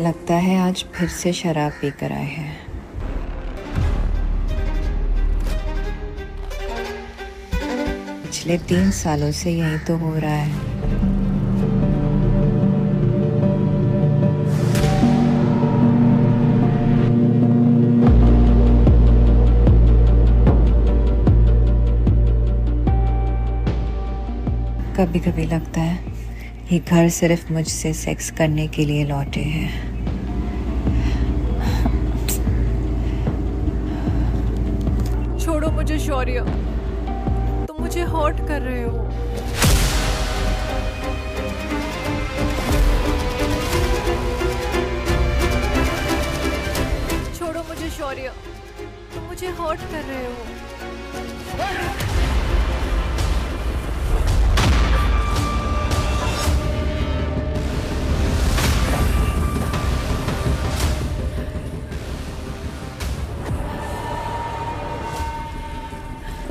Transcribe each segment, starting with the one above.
लगता है आज फिर से शराब पी कर आए हैं। पिछले 3 सालों से यही तो हो रहा है। कभी कभी लगता है ये घर सिर्फ मुझसे सेक्स करने के लिए लौटे हैं। छोड़ो मुझे शौर्य, तुम मुझे हर्ट कर रहे हो। छोड़ो मुझे शौर्य, तुम मुझे हर्ट कर रहे हो।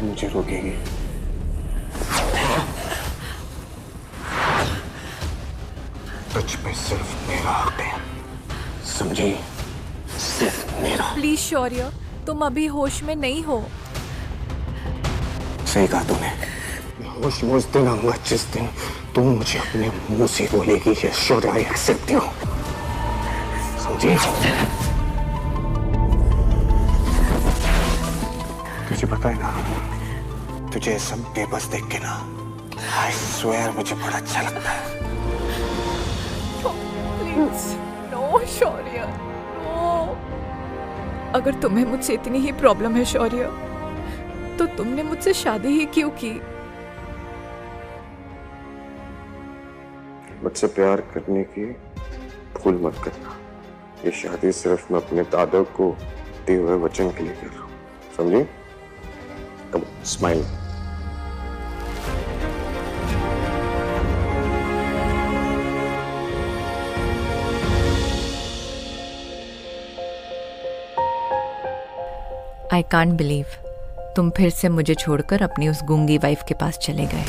मुझे रोकेगी? तुझ पे सिर्फ मेरा हक है, समझी? सिर्फ मेरा। प्लीज शौर्य, तुम अभी होश में नहीं हो। सही कहा तूने। होश में उस दिन आऊंगा जिस दिन तू मुझे अपने मुंह से बोलेगी ये शौर्य आई एक्सेप्ट यू, समझी? तुझे पता है ना, तुझे सब बेबस देख के ना I swear मुझे बड़ा अच्छा लगता है। Please no Shaurya, no. अगर तुम्हें मुझसे इतनी ही प्रॉब्लम है शौर्य, तो तुमने मुझसे शादी ही क्यों की? मुझसे प्यार करने की भूल मत करना। ये शादी सिर्फ मैं अपने दादा को दिए हुए वचन के लिए कर रहा हूँ, समझी? Come on, smile. I can't believe तुम फिर से मुझे छोड़कर अपनी उस गूंगी वाइफ के पास चले गए।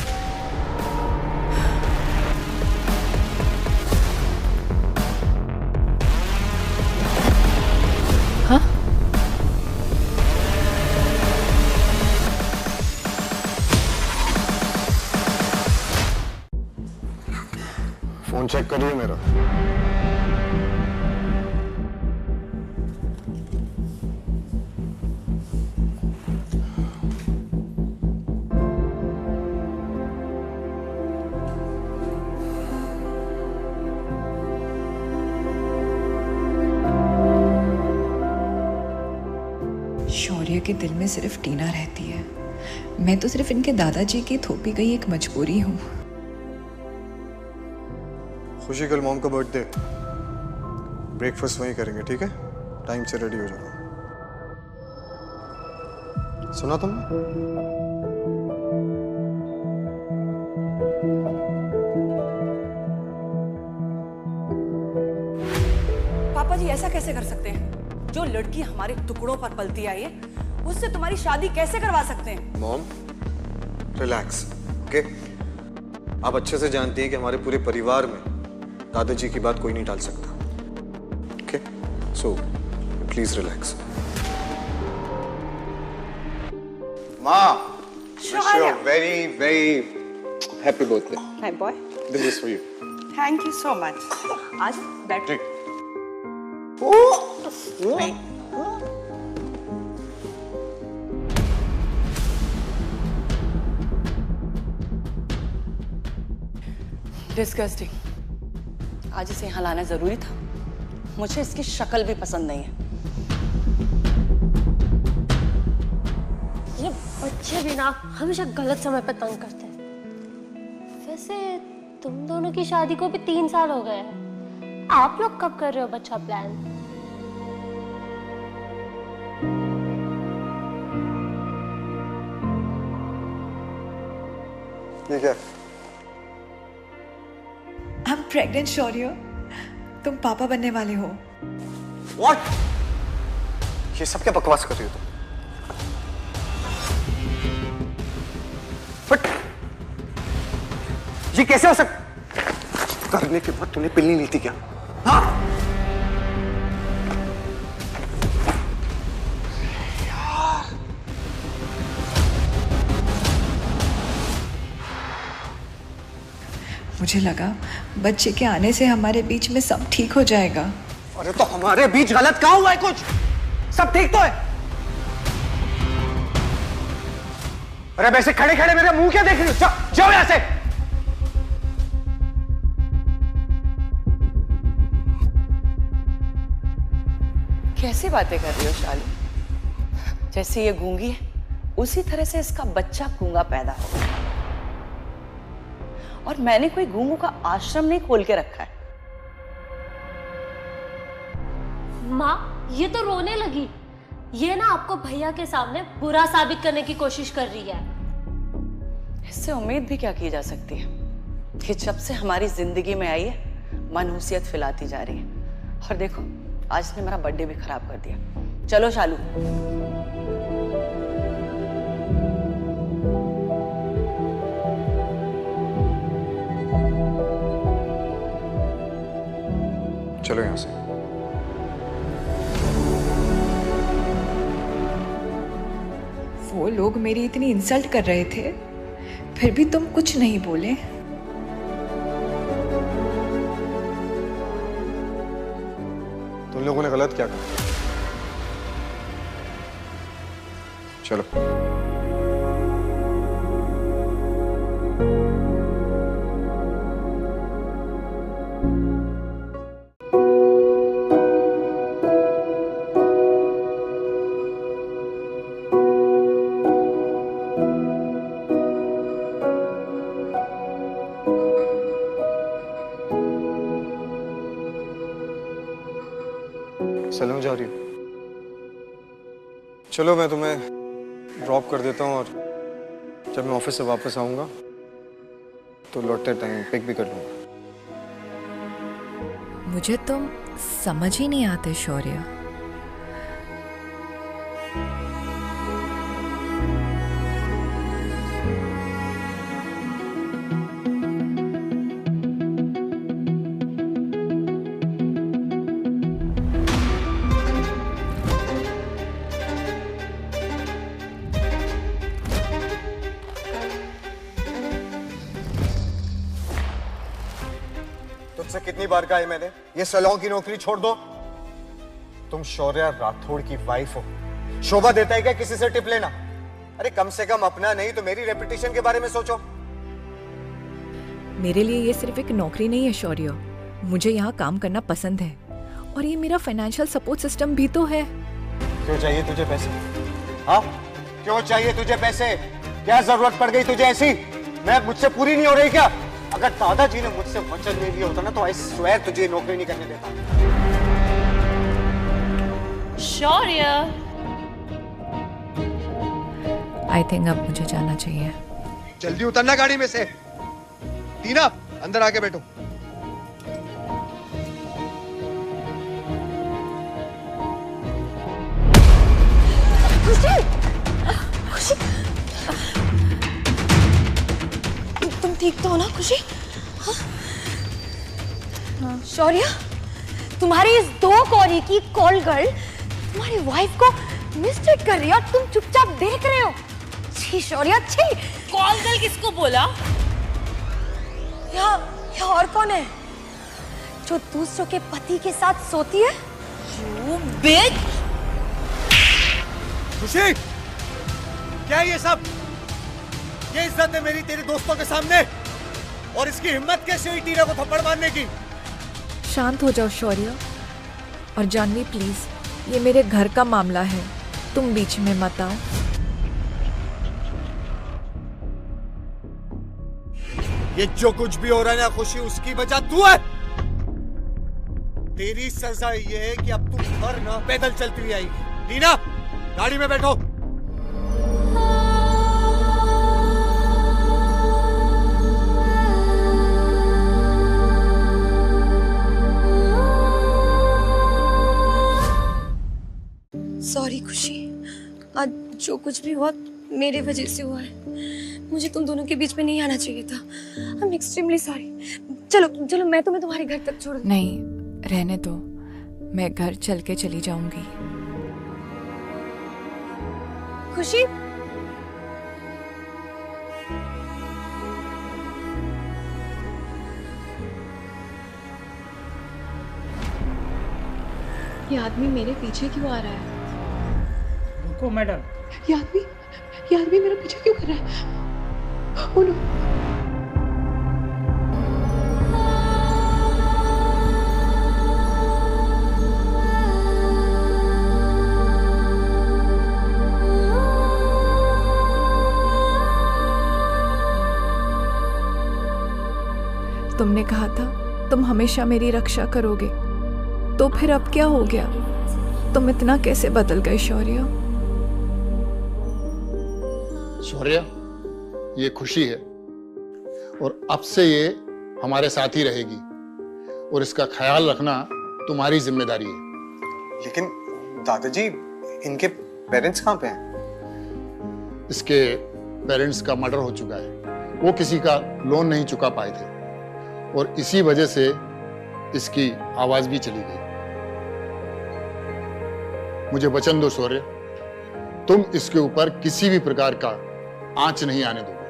हाँ? फोन चेक करिए मेरा। शौर्य के दिल में सिर्फ टीना रहती है। मैं तो सिर्फ इनके दादाजी की थोपी गई एक मजबूरी हूँ। खुशी, कल मॉम का बर्थडे, ब्रेकफास्ट वहीं करेंगे, ठीक है? टाइम से रेडी हो जाना। सुना तुमने? पापा जी ऐसा कैसे कर सकते हैं? जो लड़की हमारे टुकड़ों पर पलती आई है, उससे तुम्हारी शादी कैसे करवा सकते हैं? Mom, relax, okay? आप अच्छे से जानती हैं कि हमारे पूरे परिवार में दादाजी की बात कोई नहीं टाल सकता, ओके? So please relax. माँ, wish you a very very happy birthday. My boy, this is for you. Thank you so much. आज बैठ। डिस्गस्टिंग। आज इसे यहाँ लाना जरूरी था। मुझे इसकी शक्ल भी पसंद नहीं है। ये बच्चे भी ना हमेशा गलत समय पे तंग करते हैं। वैसे तुम दोनों की शादी को भी 3 साल हो गए हैं। आप लोग कब कर रहे हो बच्चा प्लान? ये क्या? I'm pregnant शौर्य, तुम पापा बनने वाले हो। What? ये सब क्या बकवास कर रही हो तुम? बट ये कैसे हो सकता? करने के बाद तूने पिल नहीं ली थी क्या? हाँ? मुझे लगा बच्चे के आने से हमारे बीच में सब ठीक हो जाएगा। अरे तो हमारे बीच गलत कहाँ हुआ है? कुछ सब ठीक तो है। अरे वैसे खड़े खड़े मेरे मुंह क्या देख रही हो? जाओ यहां से। कैसी बातें कर रही हो शालू? जैसे ये गूंगी है उसी तरह से इसका बच्चा गूंगा पैदा होगा। और मैंने कोई गूंगों का आश्रम नहीं खोल के रखा है। माँ ये तो रोने लगी। ये ना आपको भैया के सामने बुरा साबित करने की कोशिश कर रही है। इससे उम्मीद भी क्या की जा सकती है कि जब से हमारी जिंदगी में आई है मनहूसियत फैलाती जा रही है। और देखो आज इसने मेरा बर्थडे भी खराब कर दिया। चलो शालू। चलो यहां से। वो लोग मेरी इतनी इंसल्ट कर रहे थे, फिर भी तुम कुछ नहीं बोले। तुम लोगों ने गलत क्या कहा? चलो। सलम जा रही हो? चलो मैं तुम्हें ड्रॉप कर देता हूँ और जब मैं ऑफिस से वापस आऊंगा तो लौटते टाइम पिक भी कर लूंगा। मुझे तुम समझ ही नहीं आते शौर्य। तुझसे कितनी बार कहा है मैंने, ये सलों की नौकरी छोड़ दो। तुम शौर्या राठौड़ की वाइफ हो। शोभा देता है क्या किसी से टिप लेना? अरे कम से कम अपना नहीं तो मेरी रेपुटेशन के बारे में सोचो। मेरे लिए ये सिर्फ एक नौकरी नहीं है शौर्य, मुझे यहाँ काम करना पसंद है और ये मेरा फाइनेंशियल सपोर्ट सिस्टम भी तो है। क्यों चाहिए तुझे पैसे? हाँ क्यों चाहिए तुझे पैसे? क्या जरूरत पड़ गई तुझे ऐसी? मैं मुझसे पूरी नहीं हो रही क्या? अगर दादाजी ने मुझसे वचन ले लिया होता ना तो आई स्वेयर तुझे नौकरी नहीं करने देता। शौर्य आई थिंक अब मुझे जाना चाहिए। जल्दी उतरना गाड़ी में से। टीना अंदर आके बैठो। खुशी, खुशी, तुम ठीक तो हो ना खुशी? हाँ? शौर्य, तुम्हारी इस दो कौड़ी की कॉल गर्ल तुम्हारी वाइफ को मिसट्रीट कर रही है और तुम चुपचाप देख रहे हो। छी शौर्य, छी। कॉल गर्ल किसको बोला? या और कौन है जो दूसरों के पति के साथ सोती है? You bitch! खुशी, क्या है ये सब? ये इज्जत है मेरी तेरे दोस्तों के सामने और इसकी हिम्मत कैसे हुई टीना को थप्पड़ मारने की? शांत हो जाओ शौर्य। और जानवी प्लीज, ये मेरे घर का मामला है, तुम बीच में मत आओ। ये जो कुछ भी हो रहा है ना खुशी, उसकी वजह तू है। तेरी सजा ये है कि अब तू घर ना पैदल चलती हुई आएगी। टीना गाड़ी में बैठो। सॉरी खुशी, आज जो कुछ भी हुआ मेरे वजह से हुआ है। मुझे तुम दोनों के बीच में नहीं आना चाहिए था। I am extremely sorry. चलो चलो, मैं तुम्हें तुम्हारे घर तक छोड़। नहीं रहने दो, मैं घर चल के चली जाऊंगी। खुशी, ये आदमी मेरे पीछे क्यों आ रहा है? रुको मैडम। ये आदमी मेरा पीछे क्यों कर रहा है? Oh no. तुमने कहा था तुम हमेशा मेरी रक्षा करोगे, तो फिर अब क्या हो गया? तुम इतना कैसे बदल गए शौर्य? शौर्य, ये खुशी है और अब से ये हमारे साथ ही रहेगी और इसका ख्याल रखना तुम्हारी जिम्मेदारी है। लेकिन दादाजी, इनके पेरेंट्स कहाँ पे हैं? इसके पेरेंट्स का मर्डर हो चुका है। वो किसी का लोन नहीं चुका पाए थे और इसी वजह से इसकी आवाज भी चली गई। मुझे वचन दो शौर्य, तुम इसके ऊपर किसी भी प्रकार का आंच नहीं आने दोगे।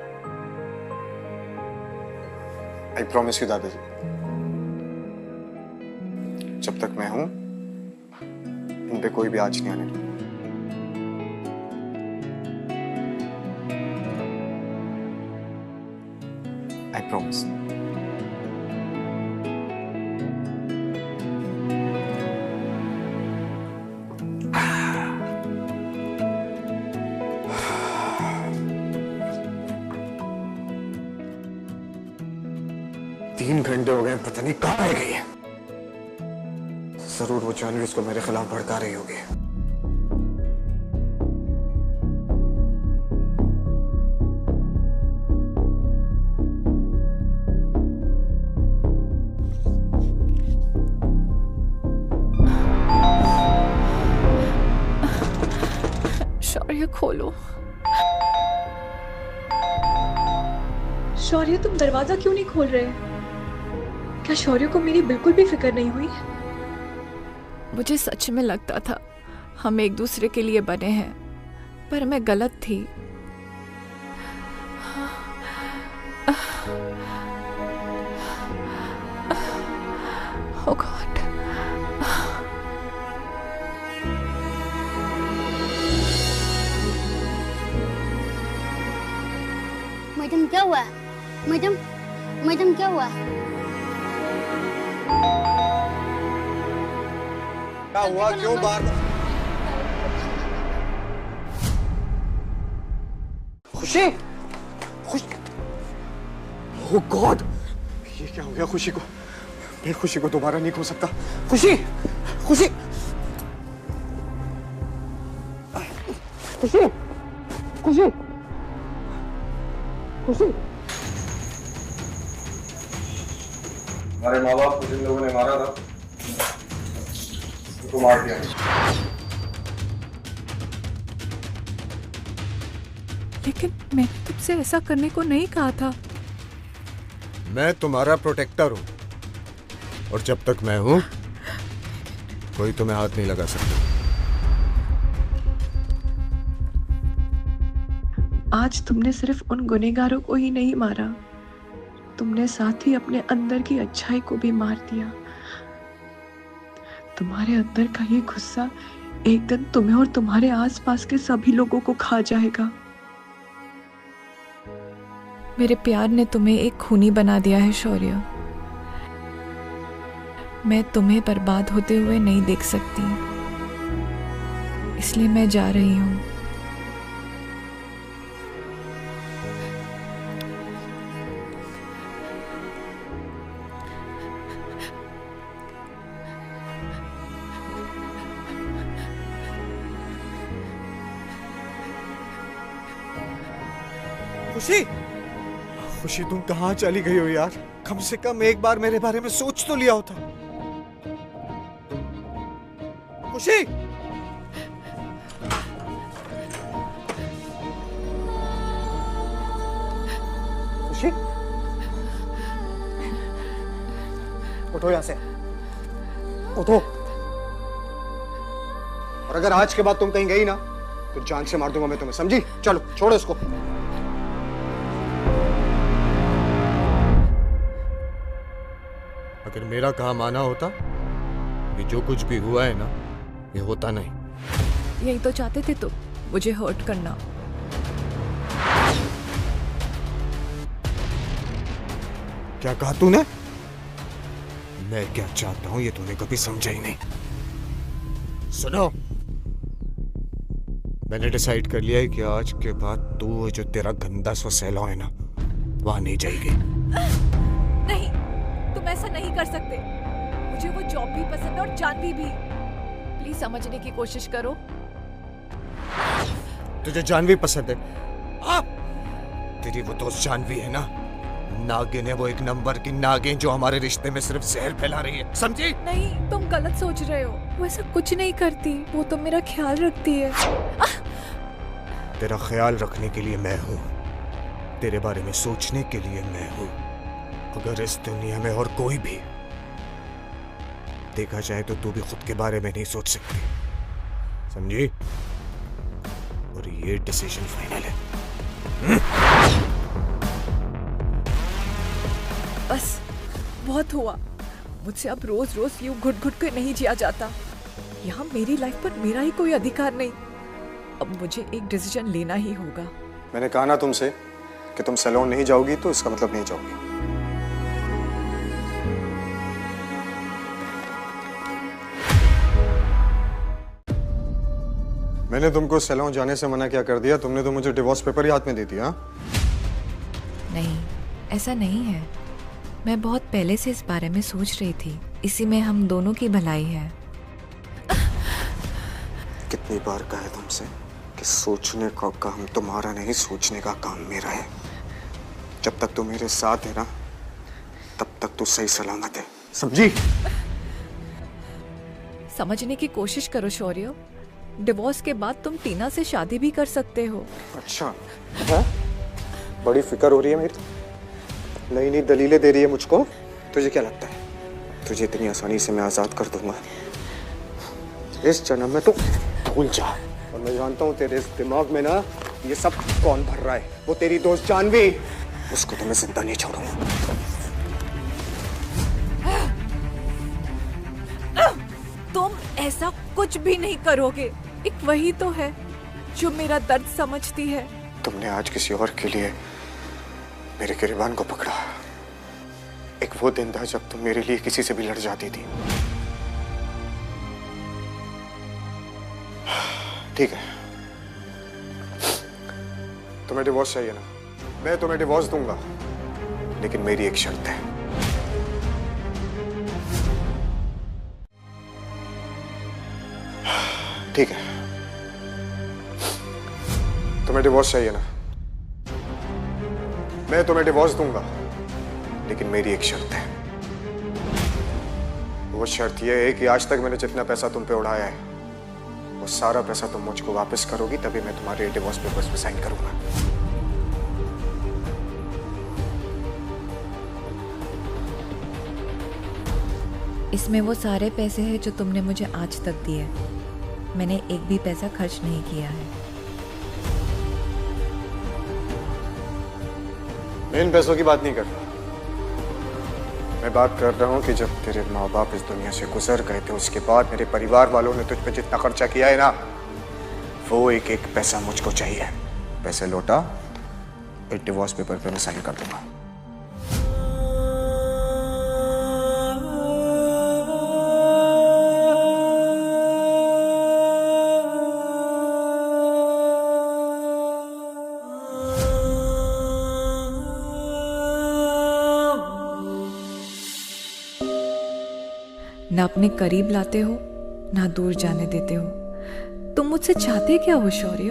आई प्रॉमिस यू दादाजी, जब तक मैं हूं इन पे कोई भी आंच नहीं आने दूंगा। I promise. तीन घंटे हो गए, पता नहीं कहाँ रह गई है। जरूर वो जानवी उसको मेरे खिलाफ भड़का रही होगी। शौर्य खोलो। शौर्य, तुम दरवाजा क्यों नहीं खोल रहे? क्या शौर्य को मेरी बिल्कुल भी फिक्र नहीं हुई? मुझे सच में लगता था हम एक दूसरे के लिए बने हैं, पर मैं गलत थी। Oh God. मैडम क्या हुआ? मैडम क्या हुआ? क्या हुआ? क्यों बार खुशी? ओह गॉड, ये क्या हो गया खुशी को? मैं खुशी को दोबारा नहीं खो सकता। खुशी, खुशी, खुशी, खुशी, खुशी। हमारे माँ बाप को जिन लोगों ने मारा था उनको मार दिया। लेकिन मैंने तुमसे ऐसा करने को नहीं कहा था। मैं तुम्हारा प्रोटेक्टर हूं और जब तक मैं हूं कोई तुम्हें हाथ नहीं लगा सकता। आज तुमने सिर्फ उन गुनहगारों को ही नहीं मारा, तुमने साथ ही अपने अंदर की अच्छाई को भी मार दिया। तुम्हारे अंदर का ये गुस्सा एक दिन तुम्हें और तुम्हारे आसपास के सभी लोगों को खा जाएगा। मेरे प्यार ने तुम्हें एक खूनी बना दिया है शौर्य। मैं तुम्हें बर्बाद होते हुए नहीं देख सकती, इसलिए मैं जा रही हूँ। खुशी, खुशी तुम कहाँ चली गई हो यार? कम से कम एक बार मेरे बारे में सोच तो लिया होता। खुशी, खुशी, उठो यहां से, उठो। और अगर आज के बाद तुम कहीं गई ना तो जान से मार दूंगा मैं तुम्हें, समझी? चलो छोड़ो इसको। अगर मेरा कहा माना होता कि जो कुछ भी हुआ है ना ये होता नहीं। यही तो चाहते थे तुम, मुझे हर्ट करना। क्या कहा तूने? मैं क्या चाहता हूं ये तूने कभी समझा ही नहीं। सुनो, मैंने डिसाइड कर लिया है कि आज के बाद तू जो तेरा गंदा सा सैलून है ना, वहां नहीं जाएगी। नहीं, तुम ऐसा नहीं कर सकते। मुझे वो जॉब भी पसंद है और जानवी भी। प्लीज समझने की कोशिश करो। तुझे जानवी पसंद है? तेरी वो दोस्त जानवी है ना, नागिन है वो, एक नंबर की नागिन जो हमारे रिश्ते में सिर्फ जहर फैला रही है, समझी? नहीं, तुम गलत सोच रहे हो। वो ऐसा कुछ नहीं करती, वो तो मेरा ख्याल रखती है। तेरा ख्याल रखने के लिए मैं हूँ, तेरे बारे में सोचने के लिए मैं हूँ। अगर इस दुनिया में और कोई भी देखा जाए तो तू भी खुद के बारे में नहीं सोच सकती, समझी? और ये डिसीजन फाइनल है। बस बहुत हुआ। मुझसे अब रोज रोज यूं घुट घुट कर नहीं जिया जाता। यहाँ मेरी लाइफ पर मेरा ही कोई अधिकार नहीं। अब मुझे एक डिसीजन लेना ही होगा। मैंने कहा ना तुमसे कि तुम सैलून नहीं जाओगी, तो इसका मतलब नहीं जाओगी। मैंने तुमको सैलून जाने से मना क्या कर दिया? तुमने तो मुझे डिवोर्स पेपर ही हाथ में दे दिया। नहीं, ऐसा नहीं है। मैं बहुत पहले से इस बारे में सोच रही थी। इसी में हम दोनों की भलाई है। कितनी बार कहा है तुमसे कि सोचने का काम तुम्हारा नहीं, सोचने का काम मेरा है। जब तक तू मेरे साथ है ना, तब तक तू सही सलामत है, समझी? समझने की कोशिश करो शौर्य। डिवोर्स के बाद तुम टीना से शादी भी कर सकते हो। अच्छा है? बड़ी फिक्र हो रही है मेरी, नई नई दलीलें दे रही है मुझको। तुझे क्या लगता है तुझे इतनी आसानी से मैं आजाद कर दूंगा? इस जन्म में तो भूल जा। और मैं जानता हूँ तेरे इस दिमाग में ना ये सब कौन भर रहा है। वो तेरी दोस्त जानवी, उसको तो मैं जिंदा नहीं छोड़ूंगा। तुम ऐसा कुछ भी नहीं करोगे। एक वही तो है जो मेरा दर्द समझती है। तुमने आज किसी और के लिए मेरे गिरबान को पकड़ा। एक वो दिन था जब तुम मेरे लिए किसी से भी लड़ जाती थी। ठीक है, तुम्हें डिवोर्स चाहिए ना, मैं तुम्हें डिवोर्स दूंगा, लेकिन मेरी एक शर्त है। ठीक है, तुम्हें डिवोर्स चाहिए ना, मैं तुम्हें डिवोर्स दूंगा, लेकिन मेरी एक शर्त है। वो शर्त यह है कि आज तक मैंने जितना पैसा तुम पे उड़ाया है, वो सारा पैसा तुम मुझको वापस करोगी, तभी मैं तुम्हारे डिवोर्स पेपर्स पे साइन करूंगा। इसमें वो सारे पैसे हैं जो तुमने मुझे आज तक दिए। मैंने एक भी पैसा खर्च नहीं किया है। मैं इन पैसों की बात नहीं कर रहा। मैं बात कर रहा हूँ कि जब तेरे माँ बाप इस दुनिया से गुजर गए थे, उसके बाद मेरे परिवार वालों ने तुझ पे जितना खर्चा किया है ना, वो एक एक पैसा मुझको चाहिए। पैसे लौटा, एक डिवोर्स पेपर पे मैं साइन कर दूंगा। ना अपने करीब लाते हो, ना दूर जाने देते हो। तुम मुझसे चाहते क्या हो शौर्य?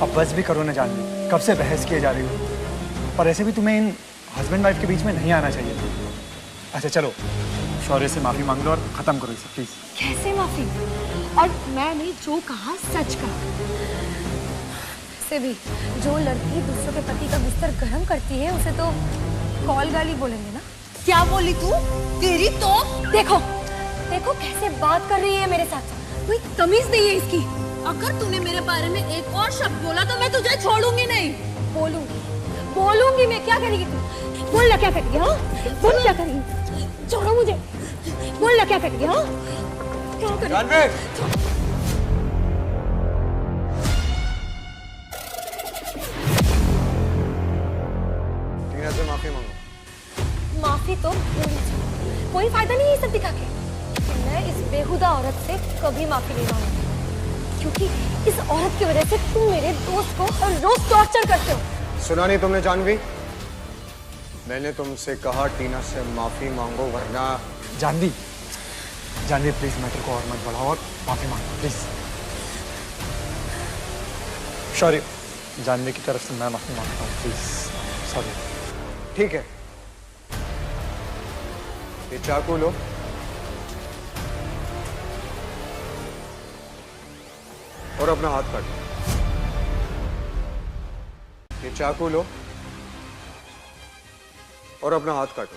अब बस भी करो ना जानवी, कब से बहस किए जा रही हो। और ऐसे भी तुम्हें इन हस्बैंड वाइफ के बीच में नहीं आना चाहिए। अच्छा चलो, शौर्य से माफी मांग लो और खत्म करो इसे प्लीज। कैसे माफी? और मैंने जो कहा सच कहा। से भी जो लड़की दूसरों के पति का बिस्तर गर्म करती है, उसे तो कॉल गाली बोलेंगे ना। क्या बोली तू? तेरी तो देखो देखो कैसे बात कर रही है मेरे साथ। कोई तमीज नहीं है इसकी। अगर तूने मेरे बारे में एक और शब्द बोला तो मैं तुझे छोड़ूंगी नहीं। बोलूंगी मैं। क्या करेगी तू? बोलना क्या करेगी? हाँ बोल, क्या करेगी? छोड़ो मुझे। बोल ना क्या करेगी? हाँ क्या करेगी? जानवी! टीना से माफी मांगो। माफी तो कोई फायदा नहीं है ये सब दिखा के। मैं इस बेहुदा औरत से कभी माफी नहीं मांगूंगी, क्योंकि इस औरत की वजह से तुम मेरे दोस्त को हर रोज टॉर्चर करते हो। सुना नहीं तुमने जानवी? मैंने तुमसे कहा टीना से माफी मांगो वरना। जानवी, जानवी प्लीज मैटर को और मत बढ़ाओ और माफी मांगो प्लीज। सॉरी, जानवी की तरफ से मैं माफी मांगता हूँ, प्लीज सॉरी। ठीक है, ये चाकू लो और अपना हाथ काटो। ये चाकू लो और अपना हाथ काटो।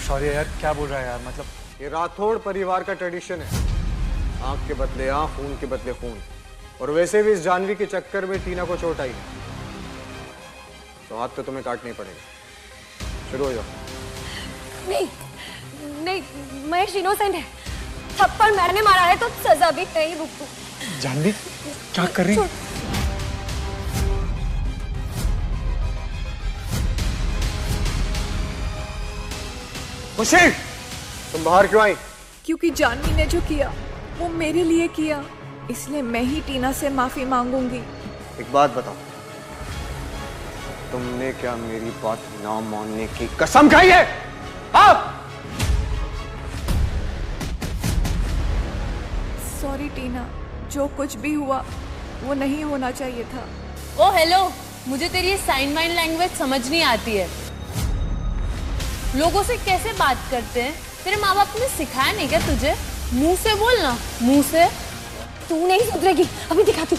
सॉरी यार, क्या बोल रहा है यार? मतलब ये राठौड़ परिवार का ट्रेडिशन है, आंख के बदले आंख, खून के बदले खून। और वैसे भी इस जानवी के चक्कर में टीना को चोट आई, तो हाथ तो तुम्हें काटना ही पड़ेगा। शुरू हो जाओ। नहीं नहीं, महेश इनोसेंट है। थप्पड़ मैंने मारा है तो सजा भी नहीं भुगतू। जानवी क्या कर रही? खुशी, तुम बाहर क्यों आई? क्योंकि जानवी ने जो किया वो मेरे लिए किया, इसलिए मैं ही टीना से माफी मांगूंगी। एक बात बताओ, तुमने क्या मेरी बात ना मानने की कसम खाई है? आप? सॉरी टीना, जो कुछ भी हुआ वो नहीं होना चाहिए था। ओ हेलो, मुझे तेरी ये साइन वाइन लैंग्वेज समझ नहीं आती है। लोगों से कैसे बात करते हैं? तेरे माँ बाप ने सिखाया नहीं क्या तुझे? मुंह से बोल ना, मुंह से। तू नहीं सुधरेगी, अभी दिखाती।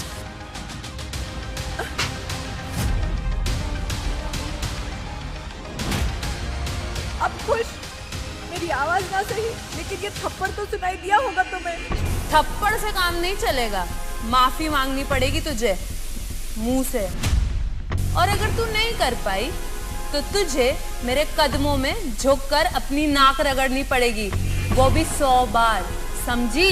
अब खुश? मेरी आवाज ना सही, लेकिन ये थप्पड़ तो सुनाई दिया होगा तुम्हें। थप्पड़ से काम नहीं चलेगा, माफी मांगनी पड़ेगी तुझे मुंह से। और अगर तू नहीं कर पाई तो तुझे मेरे कदमों में झुककर अपनी नाक रगड़नी पड़ेगी, वो भी 100 बार, समझी?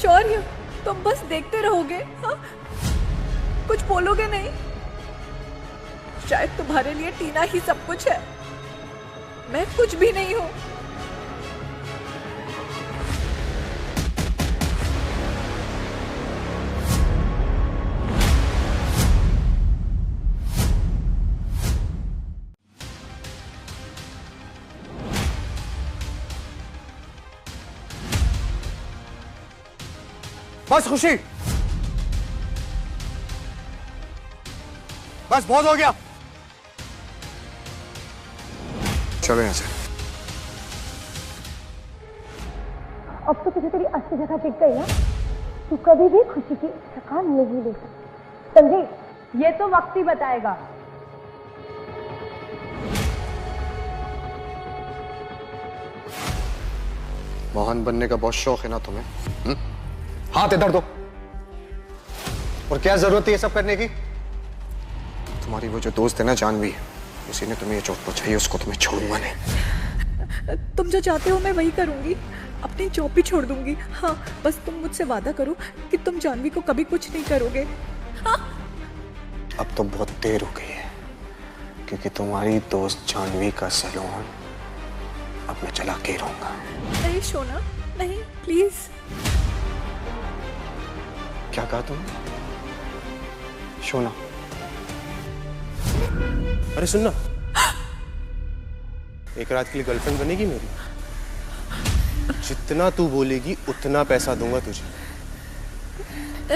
शौर्य, तुम बस देखते रहोगे? हाँ? कुछ बोलोगे नहीं? शायद तुम्हारे लिए टीना ही सब कुछ है, मैं कुछ भी नहीं हूं। बस खुशी, बस बहुत हो गया। चलो यहाँ से। अब तो तुझे तेरी असली जगह दिख गई ना, तू कभी भी खुशी की थकान नहीं ले सकती, समझी? ये तो वक्त ही बताएगा। मोहन बनने का बहुत शौक है ना तुम्हें? हाथ इधर दो। और क्या जरूरत है ये सब करने की? तुम्हारी वो जो दोस्त है ना जानवी, उसी ने तुम्हें ये चोट पहुंचाई, उसको तुम्हें छोड़ूंगा नहीं। तुम जो चाहते हो मैं वही करूंगी, अपनी जॉब भी छोड़ दूंगी। हाँ, बस तुम मुझसे वादा करो कि तुम जानवी को कभी कुछ नहीं करोगे। हाँ? अब तो बहुत देर हो गई है, क्योंकि तुम्हारी दोस्त जानवी का सैलून अब मैं चला के रहूंगा। नहीं शोना, नहीं प्लीज। क्या कहा तुमने? शोना? अरे सुनना, एक रात के लिए गर्लफ्रेंड बनेगी मेरी? जितना तू बोलेगी उतना पैसा दूंगा तुझे,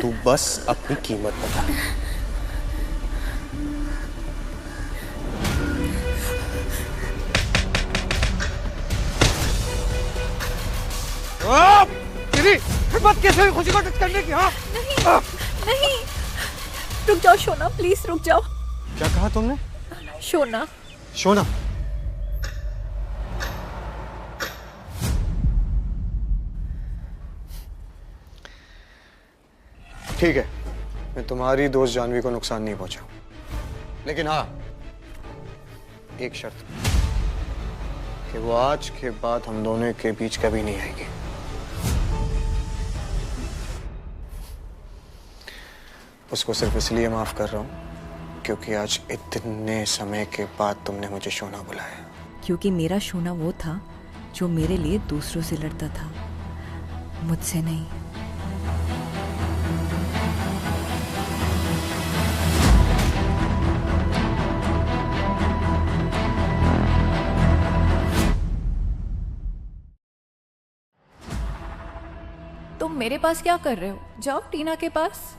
तू बस अपनी कीमत बता। तेरी हिम्मत कैसे हुई खुशी को टच करने की? हाँ? नहीं, रुक जाओ शोना, प्लीज रुक जाओ। क्या कहा तुमने? शोना। शोना? ठीक है, मैं तुम्हारी दोस्त जानवी को नुकसान नहीं पहुंचाऊं, लेकिन हाँ, एक शर्त। कि वो आज के बाद हम दोनों के बीच कभी नहीं आएगी। उसको सिर्फ इसलिए माफ कर रहा हूं क्योंकि आज इतने समय के बाद तुमने मुझे शोना बुलाया। क्योंकि मेरा शोना वो था जो मेरे लिए दूसरों से लड़ता था, मुझसे नहीं। तुम मेरे पास क्या कर रहे हो? जाओ टीना के पास।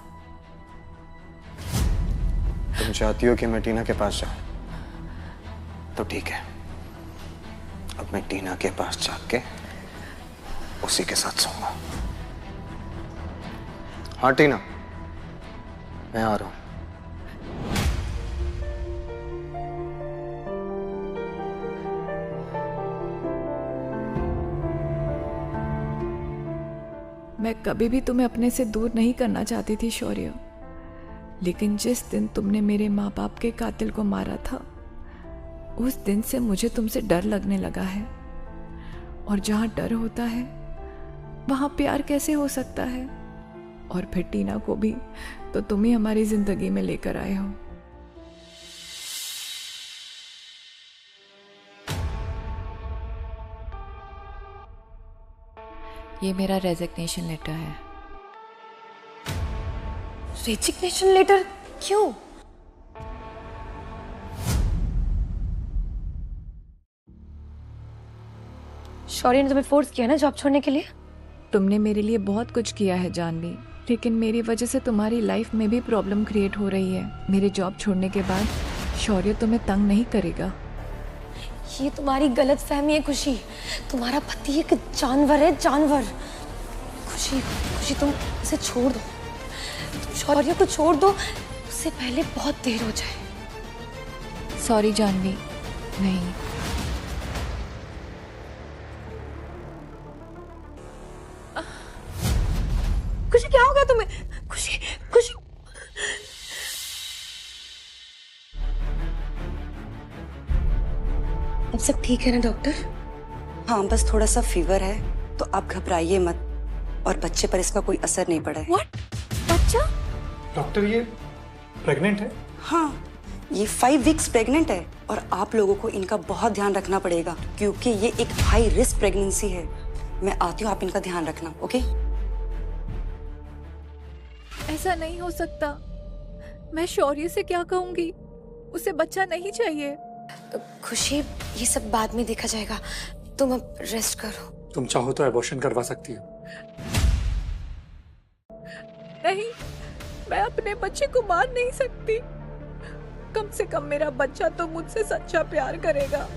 तुम चाहती हो कि मैं टीना के पास जाऊं तो ठीक है, अब मैं टीना के पास जाके उसी के साथ सोऊंगा। हाँ टीना, मैं आ रहा हूं। मैं कभी भी तुम्हें अपने से दूर नहीं करना चाहती थी शौर्य, लेकिन जिस दिन तुमने मेरे माँ बाप के कातिल को मारा था उस दिन से मुझे तुमसे डर लगने लगा है। और जहाँ डर होता है वहाँ प्यार कैसे हो सकता है? और फिर टीना को भी तो तुम ही हमारी जिंदगी में लेकर आए हो। ये मेरा रेजिग्नेशन लेटर है। Resignation letter? क्यों? शौर्य ने तुम्हें फोर्स किया ना जॉब छोड़ने के लिए? तुमने मेरे लिए बहुत कुछ किया है जानवी, लेकिन मेरी वजह से तुम्हारी लाइफ में भी प्रॉब्लम क्रिएट हो रही है। मेरे जॉब छोड़ने के बाद शौर्य तुम्हें तंग नहीं करेगा। ये तुम्हारी गलत फहमी है खुशी। तुम्हारा पति एक जानवर है, जानवर। खुशी, खुशी तुम इसे छोड़ दो। तुम शौर्य को छोड़ दो, उससे पहले बहुत देर हो जाए। सॉरी जानवी, नहीं। खुशी क्या हो गया तुम्हें? खुशी, खुशी। अब सब ठीक है ना डॉक्टर? हाँ, बस थोड़ा सा फीवर है, तो आप घबराइए मत। और बच्चे पर इसका कोई असर नहीं पड़ा है। What? बच्चा? डॉक्टर ये प्रेग्नेंट है? हाँ, ये 5 वीक्स प्रेग्नेंट है और आप लोगों को इनका बहुत ध्यान रखना पड़ेगा क्योंकि ये एक हाई रिस्क प्रेगनेंसी है। मैं आती हूँ, आप इनका ध्यान रखना, ओके? ऐसा नहीं हो सकता। मैं शौर्य से क्या कहूंगी? उसे बच्चा नहीं चाहिए। खुशी, ये सब बाद में देखा जाएगा। तुम अब रेस्ट करो। तुम चाहो तो एबॉर्शन करवा सकती हो। नहीं, मैं अपने बच्चे को मार नहीं सकती। कम से कम मेरा बच्चा तो मुझसे सच्चा प्यार करेगा।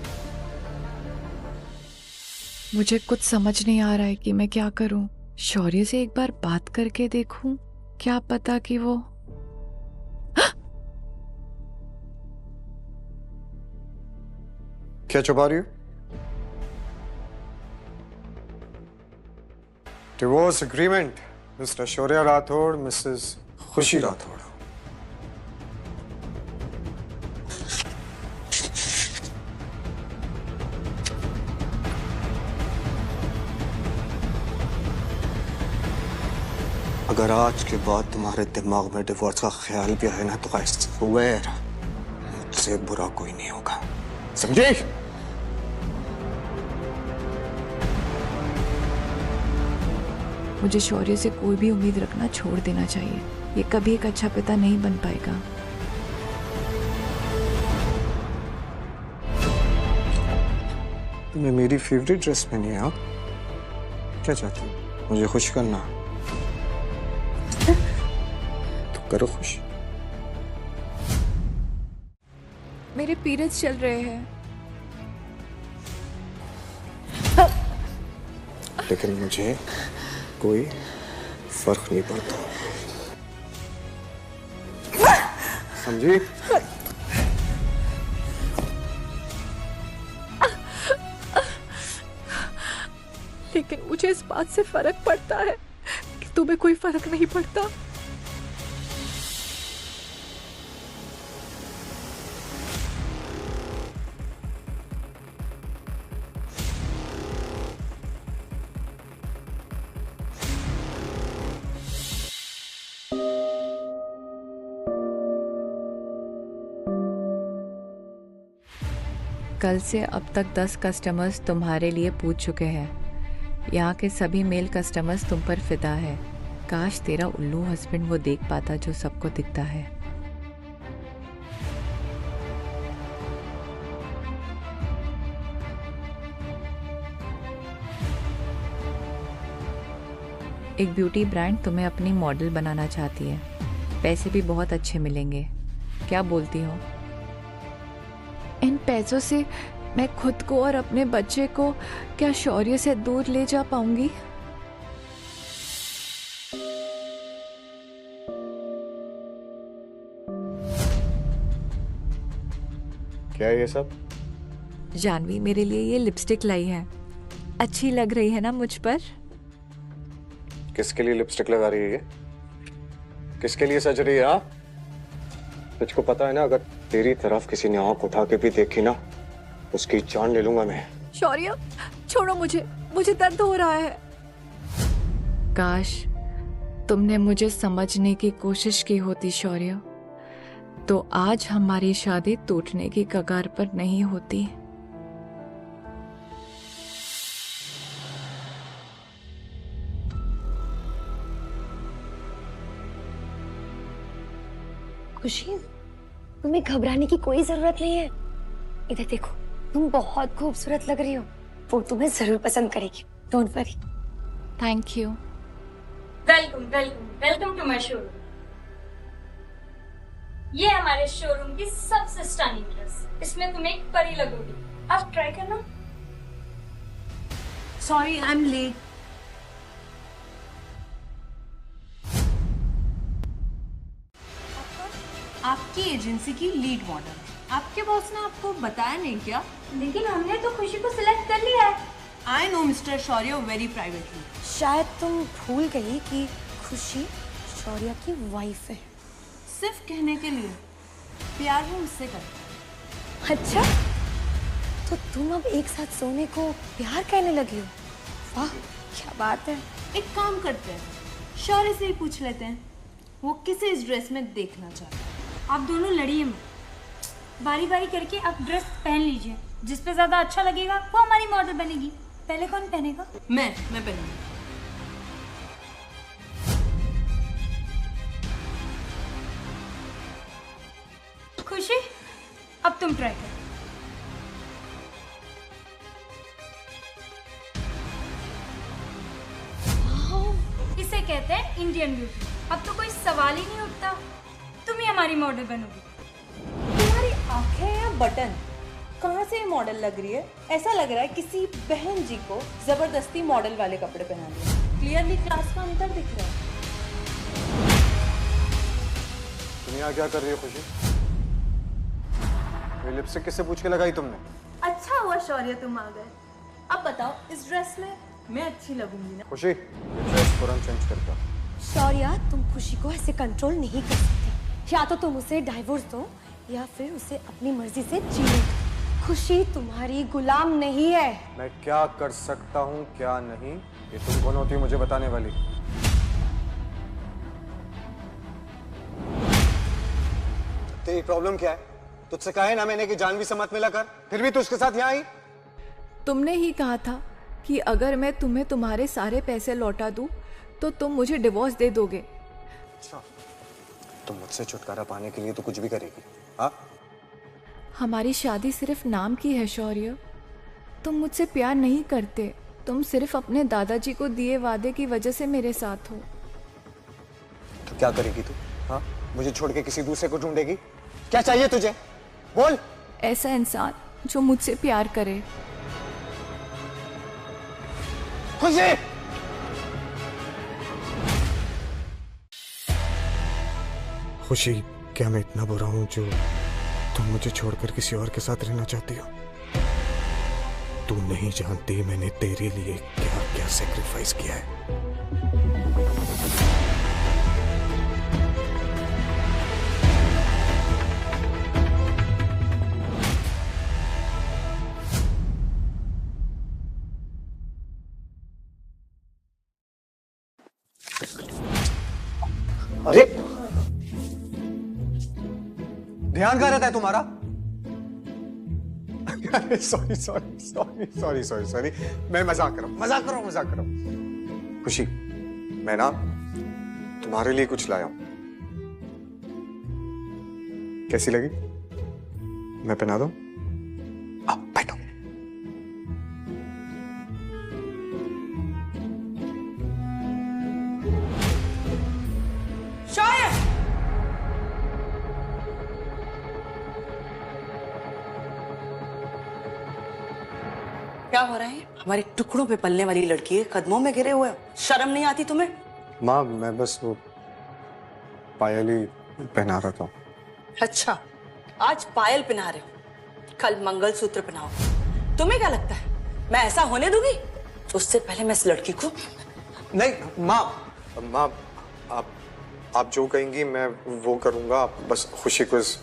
मुझे कुछ समझ नहीं आ रहा है कि मैं क्या करूं। शौर्य से एक बार बात करके देखूं, क्या पता कि वो क्या छुपा रही हो? डिवोर्स एग्रीमेंट, मिस्टर शौर्य राठौड़, मिसेस खुशी राठौड़। अगर आज के बाद तुम्हारे दिमाग में डिवोर्स का ख्याल भी है ना तो I swear मुझसे बुरा कोई नहीं होगा, समझे? मुझे शौर्य से कोई भी उम्मीद रखना छोड़ देना चाहिए। ये कभी एक अच्छा पिता नहीं बन पाएगा। तुम्हें मेरी फेवरेट ड्रेस पहनी है? आप क्या चाहती हो? मुझे खुश करना? तो करो खुश। मेरे पीरियड्स चल रहे हैं। लेकिन मुझे कोई फर्क नहीं पड़ता, समझी? लेकिन मुझे इस बात से फर्क पड़ता है कि तुम्हें कोई फर्क नहीं पड़ता। कल से अब तक 10 कस्टमर्स तुम्हारे लिए पूछ चुके हैं। यहाँ के सभी मेल कस्टमर्स तुम पर फिदा है। काश तेरा उल्लू हस्बैंड वो देख पाता जो सबको दिखता है। एक ब्यूटी ब्रांड तुम्हें अपनी मॉडल बनाना चाहती है। पैसे भी बहुत अच्छे मिलेंगे। क्या बोलती हो? इन पैसों से मैं खुद को और अपने बच्चे को क्या शौर्य से दूर ले जा पाऊंगी? क्या है ये सब? जानवी मेरे लिए ये लिपस्टिक लाई है। अच्छी लग रही है ना मुझ पर? किसके लिए लिपस्टिक लगा रही है ये? किसके लिए सज रही है? हाँ, तुझको पता है ना, अगर तेरी तरफ किसी ने आंख उठा के भी देखी ना, उसकी जान ले लूंगा मैं। शौर्य छोड़ो मुझे दर्द हो रहा है। काश तुमने मुझे समझने की कोशिश की होती शौर्य, तो आज हमारी शादी टूटने की कगार पर नहीं होती। खुशी, तुम्हें घबराने की कोई जरूरत नहीं है। इधर देखो, तुम बहुत खूबसूरत लग रही हो। वो तुम्हें जरूर पसंद करेगी। Don't worry. Thank you. Welcome welcome welcome to my showroom. ये हमारे शोरूम की सबसे स्टनिंग ड्रेस। इसमें तुम एक परी लगोगी। आप ट्राई करना। Sorry, I am late. आपकी एजेंसी की लीड मॉडल। आपके बॉस ने आपको बताया नहीं क्या? लेकिन हमने तो खुशी को सिलेक्ट कर लिया है। I know mister Shaurya very privately. शायद तुम भूल गई कि खुशी शौर्य की वाइफ है। सिर्फ कहने के लिए। प्यार वो मुझसे करता है। अच्छा, तो तुम अब एक साथ सोने को प्यार कहने लगी हो? वाह, क्या बात है। एक काम करते हैं, शौर्य से ही पूछ लेते हैं, वो किसे इस ड्रेस में देखना चाहता है। आप दोनों लड़िए मत, बारी बारी करके आप ड्रेस पहन लीजिए। जिस पे ज्यादा अच्छा लगेगा वो हमारी मॉडल बनेगी। पहले कौन पहनेगा? मैं पहनूंगी। खुशी, अब तुम ट्राई करो। इसे कहते हैं इंडियन ब्यूटी। अब तो कोई सवाल ही नहीं उठता, तुम ही हमारी मॉडल बनोगी। तुम्हारी आंखें या बटन, कहाँ से मॉडल लग रही है? ऐसा लग रहा है किसी बहन जी को जबरदस्ती मॉडल वाले कपड़े पहना दिए। क्लियरली क्लास का अंतर दिख रहा है। तुम यहाँ क्या कर रही हो खुशी? ये लिपस्टिक किससे पूछ के लगाई तुमने? अच्छा हुआ शौर्य तुम आ गए। अब बताओ, इस ड्रेस में मैं अच्छी लगूंगी ना? खुशी, ये ड्रेस तुरंत चेंज करता। शौर्य, तुम खुशी को ऐसे कंट्रोल नहीं कर सकते। या तो तुम उसे डाइवोर्स दो या फिर उसे अपनी मर्जी से जीने दो। खुशी तुम्हारी गुलाम नहीं है। मैं क्या कर सकता हूँ क्या नहीं, ये तुम कौन होती हो मुझे बताने वाली? तेरी प्रॉब्लम क्या है? तुझसे कहा है ना मैंने कि जानवी से मत मिला कर, फिर भी तू उसके साथ यहाँ आई। तुमने ही कहा था कि अगर मैं तुम्हें तुम्हारे सारे पैसे लौटा दूं तो तुम मुझे डिवोर्स दे दोगे। अच्छा, तुम मुझसे छुटकारा पाने के लिए तो कुछ भी करेगी? हाँ, हमारी शादी सिर्फ नाम की है शौर्य। तुम मुझसे प्यार नहीं करते, तुम सिर्फ अपने दादाजी को दिए वादे की वजह से मेरे साथ हो। तो क्या करेगी तू? हाँ, मुझे छोड़ के किसी दूसरे को ढूंढेगी? क्या चाहिए तुझे? बोल। ऐसा इंसान जो मुझसे प्यार करे। खुशी, खुशी, क्या मैं इतना बुरा हूं जो तुम मुझे छोड़कर किसी और के साथ रहना चाहती हो? तू नहीं जानती मैंने तेरे लिए क्या क्या सैक्रिफाइस किया है। अरे, ध्यान कहाँ रहता है तुम्हारा? Sorry sorry sorry sorry sorry sorry, मैं मजाक कर रहा हूँ। खुशी, मैं ना तुम्हारे लिए कुछ लाया हूं, कैसी लगी? मैं पहना दूं? आओ बैठो। क्या हो रहा है? हमारे टुकड़ों पे पलने वाली लड़की है, कदमों में गिरे हुए हो। शर्म नहीं आती तुम्हें? माँ, मैं बस वो पायल ही पहना रहा था। अच्छा, आज पायल पहना रहे हो, कल मंगलसूत्र पहनाओ। तुम्हें क्या लगता है मैं ऐसा होने दूंगी? उससे पहले मैं इस लड़की को... नहीं माँ, आप जो कहेंगी मैं वो करूंगा। आप बस खुशी को इस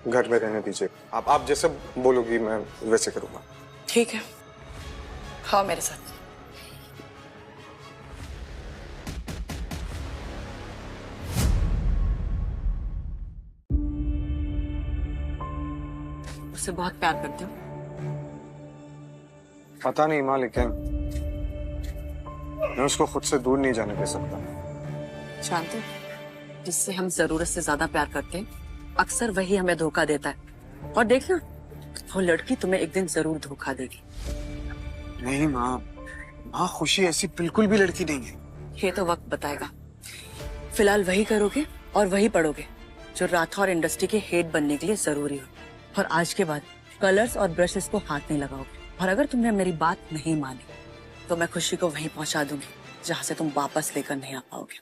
घर में रहने दीजिए। आप जैसे बोलोगी मैं वैसे करूंगा। ठीक है, हाँ मेरे साथ। उससे बहुत प्यार करते हो? पता नहीं माँ, लेकिन मैं उसको खुद से दूर नहीं जाने दे सकता। जानते हो, जिससे हम जरूरत से ज्यादा प्यार करते हैं अक्सर वही हमें धोखा देता है। और देखना, वो लड़की तुम्हें एक दिन जरूर धोखा देगी। नहीं माँ, खुशी ऐसी बिल्कुल भी लड़की नहीं है। ये तो वक्त बताएगा। फिलहाल वही करोगे और वही पढ़ोगे जो राठौर इंडस्ट्री के हेड बनने के लिए जरूरी हो। और आज के बाद कलर्स और ब्रशेस को हाथ नहीं लगाओगे। और अगर तुमने मेरी बात नहीं मानी तो मैं खुशी को वहीं पहुंचा दूंगी जहां से तुम वापस लेकर नहीं आ पाओगे।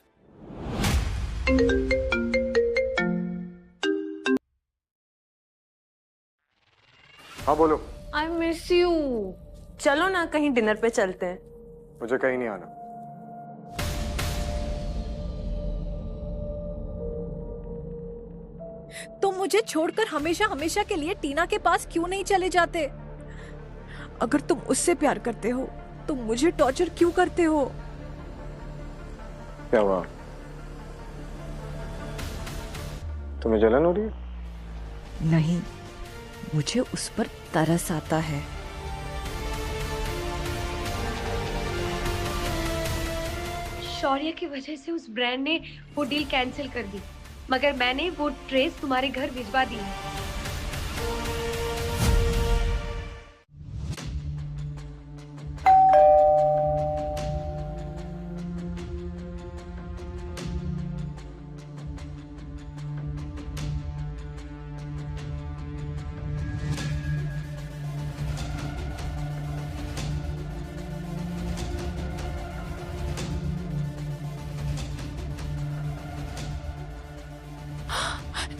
हाँ बोलो। I miss you. चलो ना कहीं डिनर पे चलते हैं। मुझे कहीं नहीं आना। तुम मुझे छोड़कर हमेशा हमेशा के लिए टीना के पास क्यों नहीं चले जाते? अगर तुम उससे प्यार करते हो तो मुझे टॉर्चर क्यों करते हो? क्या हुआ? तुम्हें जलन हो रही है? नहीं, मुझे उस पर तरस आता है। शौर्य की वजह से उस ब्रांड ने वो डील कैंसिल कर दी, मगर मैंने वो ड्रेस तुम्हारे घर भिजवा दी है।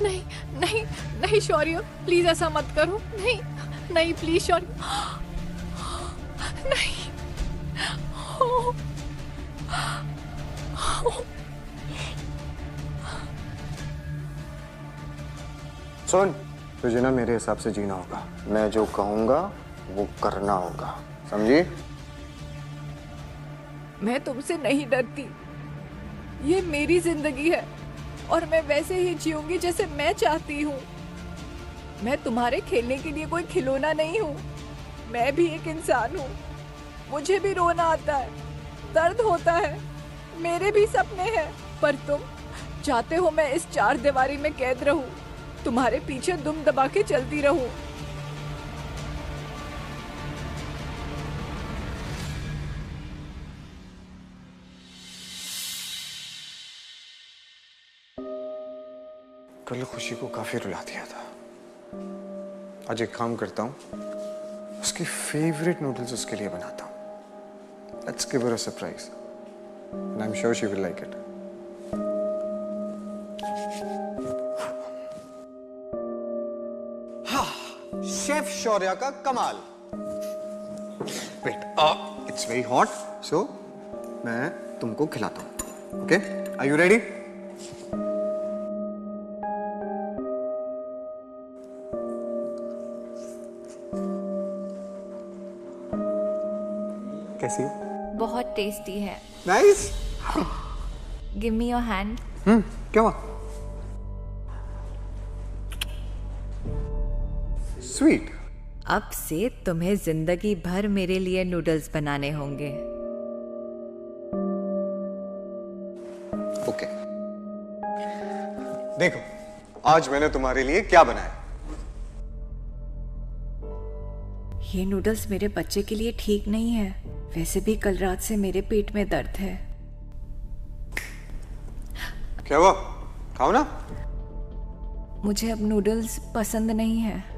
नहीं नहीं नहीं शौर्य, प्लीज ऐसा मत करो। नहीं नहीं प्लीज शौर्य, नहीं। सुन, तुझे ना मेरे हिसाब से जीना होगा। मैं जो कहूंगा वो करना होगा, समझी? मैं तुमसे नहीं डरती। ये मेरी जिंदगी है और मैं वैसे ही जीऊंगी जैसे मैं चाहती हूँ। मैं तुम्हारे खेलने के लिए कोई खिलौना नहीं हूँ। मैं भी एक इंसान हूँ। मुझे भी रोना आता है, दर्द होता है, मेरे भी सपने हैं। पर तुम चाहते हो मैं इस चार दीवारी में कैद रहूं, तुम्हारे पीछे दुम दबा के चलती रहूं। कल खुशी को काफी रुला दिया था। आज एक काम करता हूँ, उसकी फेवरेट नूडल्स उसके लिए बनाता हूँ। Let's give her a surprise and I am sure she will like it. Chef Shaurya का कमाल। Wait, it's very hot, so मैं तुमको खिलाता हूँ। Okay, are you ready? कैसी? बहुत टेस्टी है। Nice. Give me your hand. क्या हुआ? स्वीट। अब से तुम्हें जिंदगी भर मेरे लिए नूडल्स बनाने होंगे। ओके। देखो आज मैंने तुम्हारे लिए क्या बनाया। ये नूडल्स मेरे बच्चे के लिए ठीक नहीं है। वैसे भी कल रात से मेरे पेट में दर्द है। क्या हुआ? खाओ ना। मुझे अब नूडल्स पसंद नहीं है।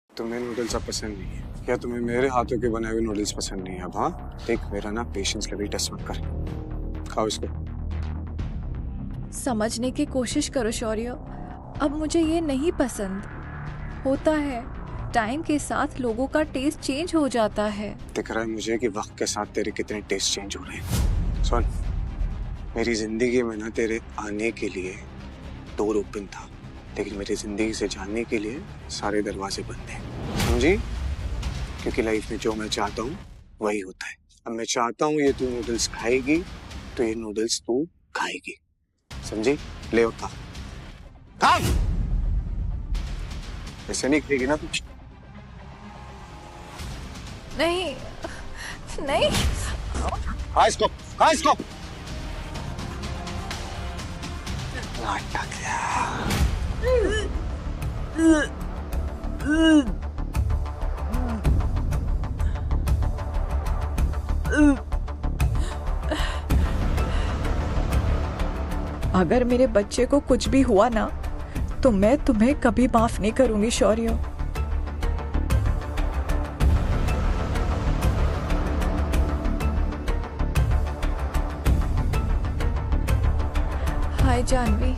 तुम्हें नूडल्स अब पसंद नहीं है क्या? तुम्हें मेरे हाथों के बनाए हुए नूडल्स पसंद नहीं है अब? हाँ देख, मेरा ना पेशेंस लेवल टेस्ट मत कर। खाओ इसको। समझने की कोशिश करो शौर्य, अब मुझे ये नहीं पसंद। होता है, टाइम के साथ लोगों का टेस्ट चेंज हो जाता है। दिख रहा है मुझे कि वक्त के साथ तेरे कितने टेस्ट चेंज हो रहे हैं। सुन, मेरी जिंदगी में ना तेरे आने के लिए डोर ओपन था, लेकिन मेरी जिंदगी से जाने के लिए सारे दरवाजे बंद हैं। समझी? क्योंकि लाइफ में जो मैं चाहता हूँ वही होता है। अब मैं चाहता हूँ ये तू नूडल्स खाएगी तो ये नूडल्स तू खाएगी। समझी? ले उठा। खा। ऐसे नहीं खाएगी ना तू? नहीं नहीं। खा इसको, खा इसको। अगर मेरे बच्चे को कुछ भी हुआ ना तो मैं तुम्हें कभी माफ नहीं करूंगी शौर्य। हाय जानवी।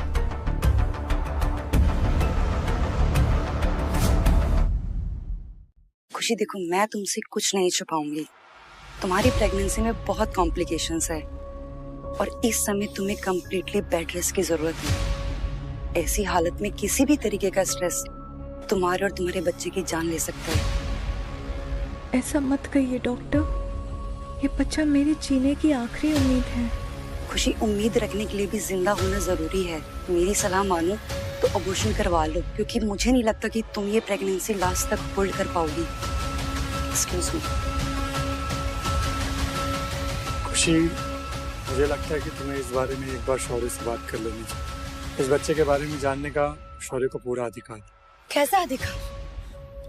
खुशी देखो, मैं तुमसे कुछ नहीं छुपाऊंगी। तुम्हारी प्रेगनेंसी में बहुत कॉम्प्लिकेशंस है और इस समय तुम्हें कम्प्लीटली बेड रेस्ट की जरूरत है। ऐसी हालत में किसी भी तरीके का स्ट्रेस तुम्हारे और तुम्हारे बच्चे की जान ले सकता है। ऐसा मत कहिए डॉक्टर, ये बच्चा मेरे जीने की आखिरी उम्मीद है। खुशी, उम्मीद रखने के लिए भी जिंदा होना जरूरी है। मेरी सलाह मानो तो अबॉर्शन करवा लो, क्योंकि मुझे नहीं लगता कि तुम ये प्रेगनेंसी लास्ट तक होल्ड कर पाओगी। Excuse me. खुशी, मुझे लगता है कि तुम्हें इस बारे में एक बार शौर्य से बात कर लेनी चाहिए। इस बच्चे के बारे में जानने का शौर्य को पूरा अधिकार। कैसा अधिकार?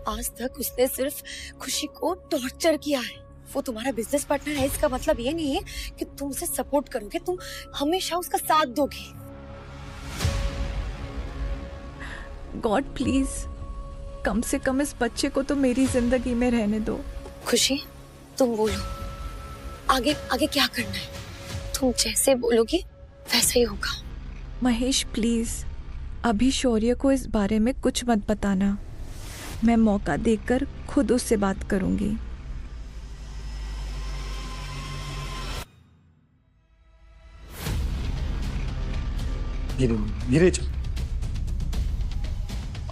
आज तक उसने सिर्फ खुशी को टॉर्चर किया है। वो तुम्हारा बिजनेस पार्टनर है, इसका मतलब ये नहीं है कि तुम उसे सपोर्ट करोगे, तुम हमेशा उसका साथ दोगे। गॉड प्लीज, कम से कम इस बच्चे को तो मेरी जिंदगी में रहने दो। खुशी, तुम बोलो, आगे आगे क्या करना है? तुम जैसे बोलोगी वैसे ही होगा। महेश प्लीज, अभी शौर्य को इस बारे में कुछ मत बताना। मैं मौका देखकर खुद उससे बात करूंगी। धीरे चल।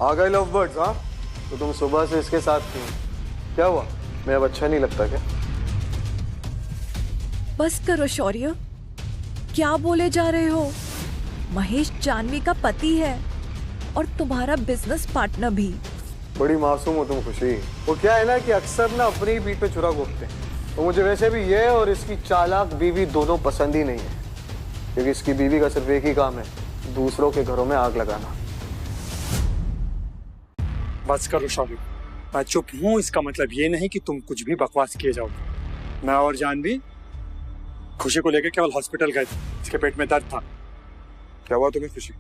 आ गए लव बर्ड्स? हाँ, तो तुम सुबह से इसके साथ थी, क्या हुआ? मैं अब अच्छा नहीं लगता क्या? बस करो शौर्य, क्या बोले जा रहे हो? महेश जानवी का पति है और तुम्हारा बिजनेस पार्टनर भी। बड़ी मासूम हो तुम खुशी। वो क्या है ना कि अक्सर ना अपनी पीठ पे छुरा घोंपते हैं। तो मुझे वैसे भी ये और इसकी चालाक बीवी दोनों पसंद ही नहीं है, क्योंकि इसकी बीवी का सिर्फ एक ही काम है, दूसरों के घरों में आग लगाना। बस करो शौर्य, मैं चुप हूँ इसका मतलब ये नहीं कि तुम कुछ भी बकवास किए जाओ। मैं और जानवी खुशी को लेकर केवल हॉस्पिटल गए थे, इसके पेट में दर्द था। क्या हुआ तुम्हें खुशी?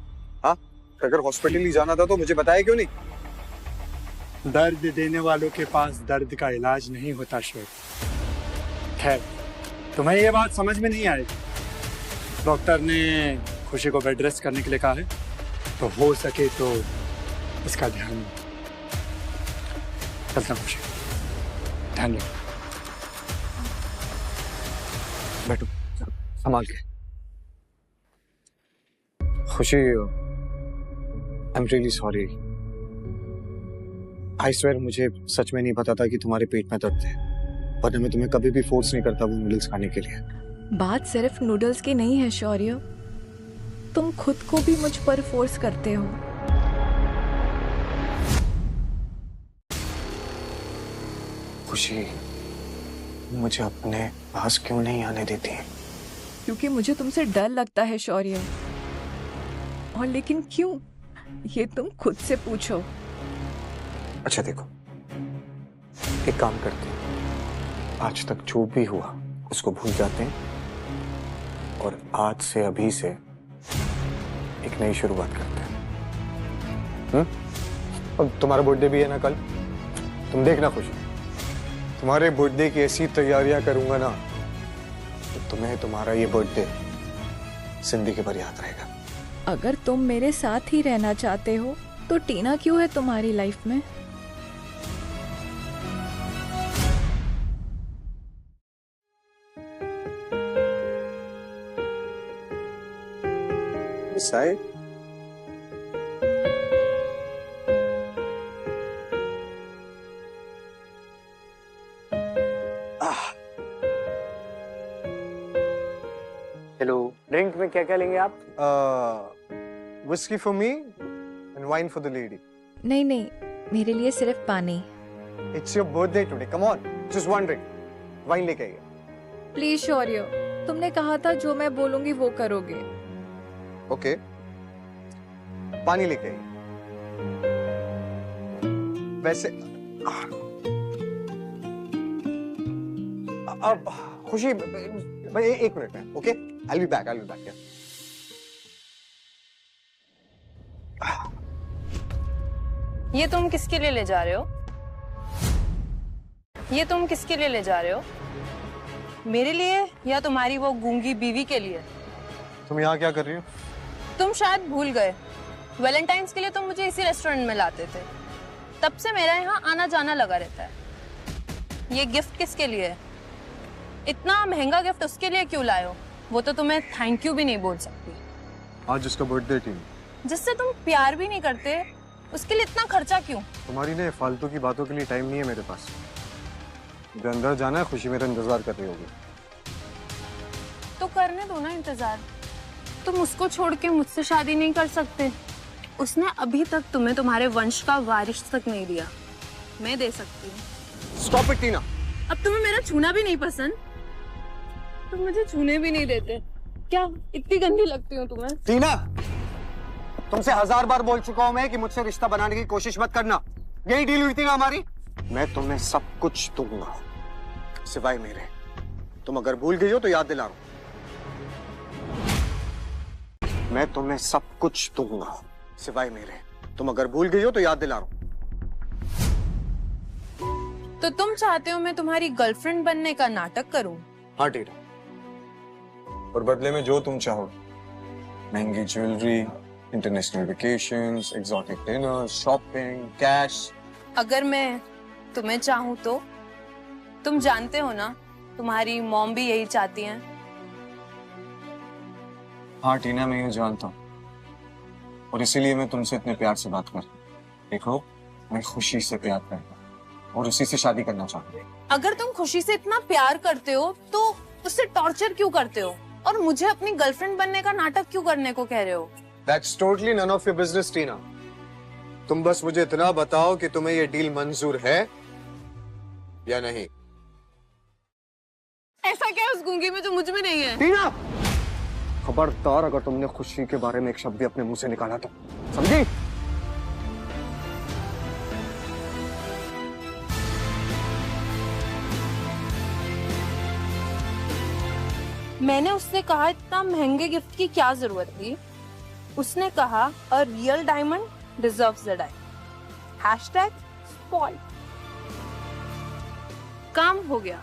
हाँ, अगर हॉस्पिटल ही जाना था तो मुझे बताया क्यों नहीं? दर्द देने वालों के पास दर्द का इलाज नहीं होता शौर्य। खैर, तुम्हें ये बात समझ में नहीं आएगी। डॉक्टर ने खुशी को बेड रेस्ट करने के लिए कहा है, तो हो सके तो इसका ध्यान चलता। खुशी, ध्यान रखो। बैठो, संभाल के। खुशी, I am really sorry. I swear मुझे सच में नहीं पता था कि तुम्हारे पेट में दर्द है, वरना मैं तुम्हें कभी भी फोर्स नहीं करता वो नूडल्स खाने के लिए। बात सिर्फ नूडल्स की नहीं है शौर्य, तुम खुद को भी मुझ पर फोर्स करते हो। खुशी मुझे अपने पास क्यों नहीं आने देती है? क्योंकि मुझे तुमसे डर लगता है शौर्य। और लेकिन क्यों, ये तुम खुद से पूछो। अच्छा देखो, एक काम करते हैं, आज तक जो भी हुआ उसको भूल जाते हैं और आज से अभी से एक नई शुरुआत करते हैं। अब तुम्हारा बर्थडे भी है ना कल, तुम देखना खुशी, तुम्हारे बर्थडे की ऐसी तैयारियां करूंगा ना तो तुम्हें तुम्हारा ये बर्थडे जिंदगी भर याद रहेगा। अगर तुम मेरे साथ ही रहना चाहते हो तो टीना क्यों है तुम्हारी लाइफ में? साइड हेलो, ड्रिंक में क्या क्या लेंगे आप? Whisky for me and wine for the lady. नहीं नहीं, मेरे लिए सिर्फ पानी। It's your birthday today, come on, just one drink, wine लेके आइए। प्लीज शौर्य, तुमने कहा था जो मैं बोलूंगी वो करोगे। ओके, पानी लेके आइए। वैसे अब खुशी भाई एक मिनट में, okay, I will be back. ये तुम किसके लिए ले जा रहे हो? ये तुम किसके लिए ले जा रहे हो? मेरे लिए या तुम्हारी वो गूंगी बीवी के लिए? तुम यहाँ क्या कर रही हो? तुम शायद भूल गए, वैलेंटाइंस के लिए तुम मुझे इसी रेस्टोरेंट में लाते थे, तब से मेरा यहाँ आना जाना लगा रहता है। ये गिफ्ट किसके लिए है? इतना महंगा गिफ्ट उसके लिए क्यों लाए हो? वो तो तुम्हें थैंक यू भी नहीं बोल सकती। आज उसका बर्थडे थी। जिससे तुम प्यार भी नहीं करते, उसके लिए इतना खर्चा क्यों? तुम्हारी ने फालतू की बातों के लिए टाइम नहीं है मेरे पास। मुझे अंदर जाना है, खुशी मेरा इंतजार कर रही होगी। तो करने दो ना इंतजार। तुम उसको छोड़ के मुझसे शादी नहीं कर सकते? उसने अभी तक तुम्हें तुम्हारे वंश का वारिस तक नहीं दिया, मैं दे सकती हूँ। स्टॉप इट टीना। अब तुम्हें मेरा छूना भी नहीं पसंद? तुम मुझे छूने भी नहीं देते क्या? इतनी गंदी लगती हूँ तुम्हें? टीना, तुमसे 1000 बार बोल चुका हूं मैं कि मुझसे रिश्ता बनाने की कोशिश मत करना। यही डील हुई थी ना हमारी। मैं तुम्हें सब कुछ दूंगा सिवाय मेरे। तुम अगर भूल गई हो तो याद दिला रहा हूं। मैं तुम्हें सब कुछ दूंगा सिवाय मेरे। तुम अगर भूल गई हो तो याद दिला रहा हूं। तो तुम चाहते हो मैं तुम्हारी गर्लफ्रेंड बनने का नाटक करूं? हाँ टीना, और बदले में जो तुम चाहो, महंगी jewellery, international vacations, exotic dinner, shopping, cash. अगर मैं तुम्हें चाहूं तो? तुम जानते हो ना, तुम्हारी मॉम भी यही चाहती हैं। हाँ टीना, मैं ये जानता हूँ और इसीलिए मैं तुमसे इतने प्यार से बात कर रहा हूँ। देखो, मैं खुशी से प्यार करता हूँ और उसी से शादी करना चाहता हूँ। अगर तुम खुशी से इतना प्यार करते हो तो उससे टॉर्चर क्यों करते हो और मुझे अपनी गर्लफ्रेंड बनने का नाटक क्यों करने को कह रहे हो? That's totally none of your business, टीना। तुम बस मुझे इतना बताओ कि तुम्हें ये डील मंजूर है या नहीं। ऐसा क्या है उस गूंगी में जो मुझ में नहीं है? टीना, खबरदार अगर तुमने खुशी के बारे में एक शब्द भी अपने मुंह से निकाला तो, समझी? मैंने उससे कहा इतना महंगे गिफ्ट की क्या जरूरत थी? उसने कहा a real diamond deserves the diamond. #spoiled। काम हो गया।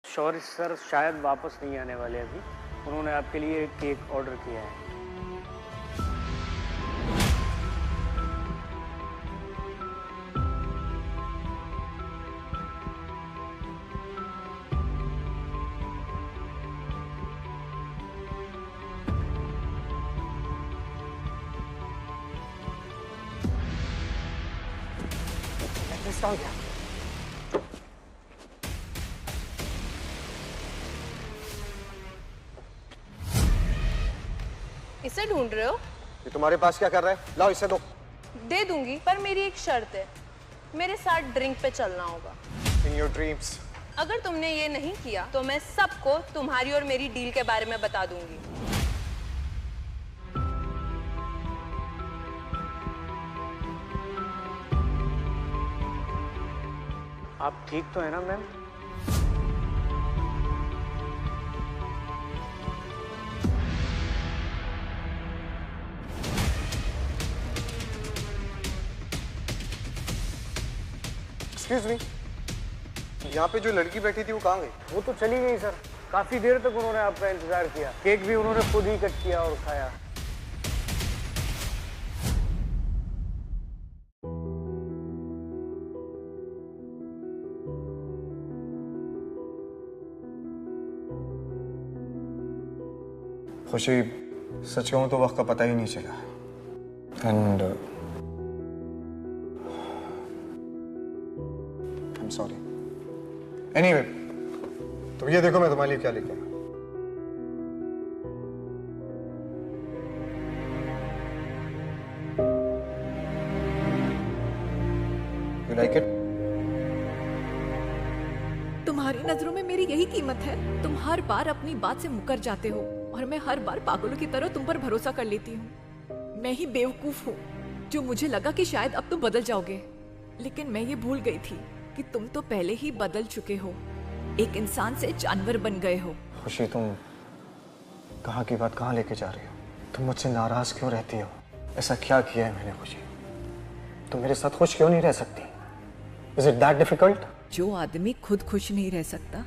शौर्य सर शायद वापस नहीं आने वाले अभी। उन्होंने आपके लिए केक ऑर्डर किया है। कहाँ गया? इसे ढूंढ रहे हो? ये तुम्हारे पास क्या कर रहा है? लाओ इसे दो। दे दूंगी, पर मेरी एक शर्त है, मेरे साथ ड्रिंक पे चलना होगा। In your dreams. अगर तुमने ये नहीं किया तो मैं सबको तुम्हारी और मेरी डील के बारे में बता दूंगी। आप ठीक तो है ना मैम? Excuse me. यहाँ पे जो लड़की बैठी थी वो कहाँ गई? वो तो चली गई सर। काफी देर तक उन्होंने आपका इंतजार किया। केक भी उन्होंने खुद ही कट किया और खाया। खुशी, सच कहूँ तो वक्त का पता ही नहीं चला। And I am sorry. Anyway, तो ये देखो मैं तुम्हारे लिए क्या लेके आया। You like it? तुम्हारी नजरों में मेरी यही कीमत है? तुम हर बार अपनी बात से मुकर जाते हो और मैं हर बार पागलों की तरह तुम पर भरोसा कर लेती हूँ। मैं ही बेवकूफ हूँ जो मुझे लगा कि शायद अब तुम बदल जाओगे, लेकिन मैं ये भूल गई थी कि तुम तो पहले ही बदल चुके हो, एक इंसान से जानवर बन गए हो। खुशी, तुम कहाँ की बात कहाँ लेके जा रही हो? तुम मुझसे नाराज क्यों रहती हो? ऐसा क्या किया है मैंने खुशी? तुम मेरे साथ खुश क्यों नहीं रह सकती? Is it that difficult? जो आदमी खुद खुश नहीं रह सकता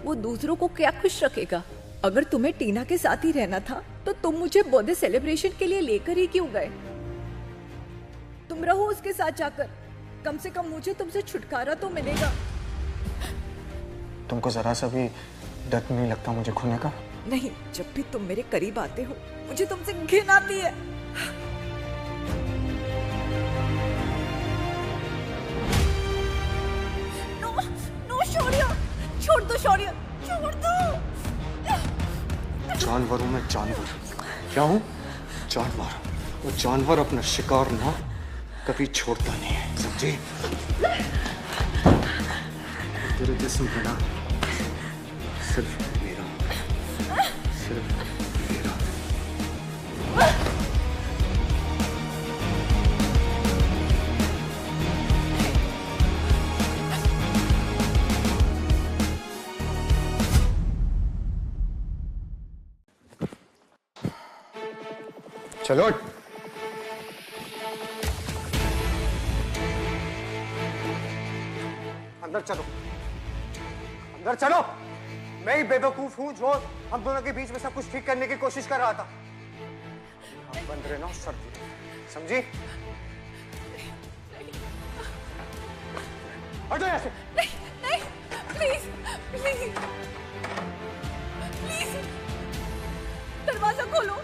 वो दूसरों को क्या खुश रखेगा? अगर तुम्हें टीना के साथ ही रहना था तो तुम मुझे बर्थडे सेलिब्रेशन के लिए लेकर ही क्यों गए? तुम रहो उसके साथ जाकर, कम से कम मुझे तुमसे छुटकारा तो मिलेगा। तुमको जरा सा भी डर नहीं लगता मुझे खोने का? नहीं, जब भी तुम मेरे करीब आते हो मुझे तुमसे घिन आती है। नो शौर्य, छोड़ दो शौर्य, छोड़ दो। जानवर हूं मैं, जानवर। क्या हूं? जानवर। वो जानवर अपना शिकार ना कभी छोड़ता नहीं है, समझी? तेरे जिस्म पे ना सिर्फ मेरा, सिर्फ मेरा। चलो, अंदर चलो, अंदर चलो। मैं ही बेवकूफ हूं जो हम दोनों के बीच में सब कुछ ठीक करने की कोशिश कर रहा था। आप बंद रहे ना उस सर, समझी? हटो यहाँ से। नहीं, नहीं, प्लीज, प्लीज, प्लीज, दरवाजा खोलो।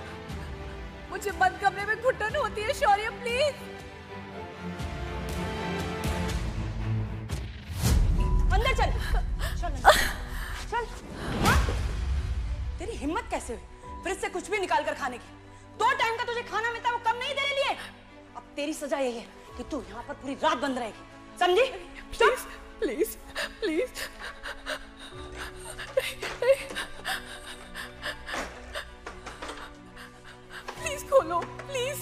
मुझे बंद कमरे में घुटन होती है शौर्य, प्लीज। अंदर चल, चल, चल। तेरी हिम्मत कैसे हुई फ्रिज से कुछ भी निकाल कर खाने की? 2 टाइम का तुझे खाना मिलता है, वो कम नहीं तेरे लिए? अब तेरी सजा यही है कि तू यहाँ पर पूरी रात बंद रहेगी, समझी? Please, please, please. प्लीज खोलो, प्लीज।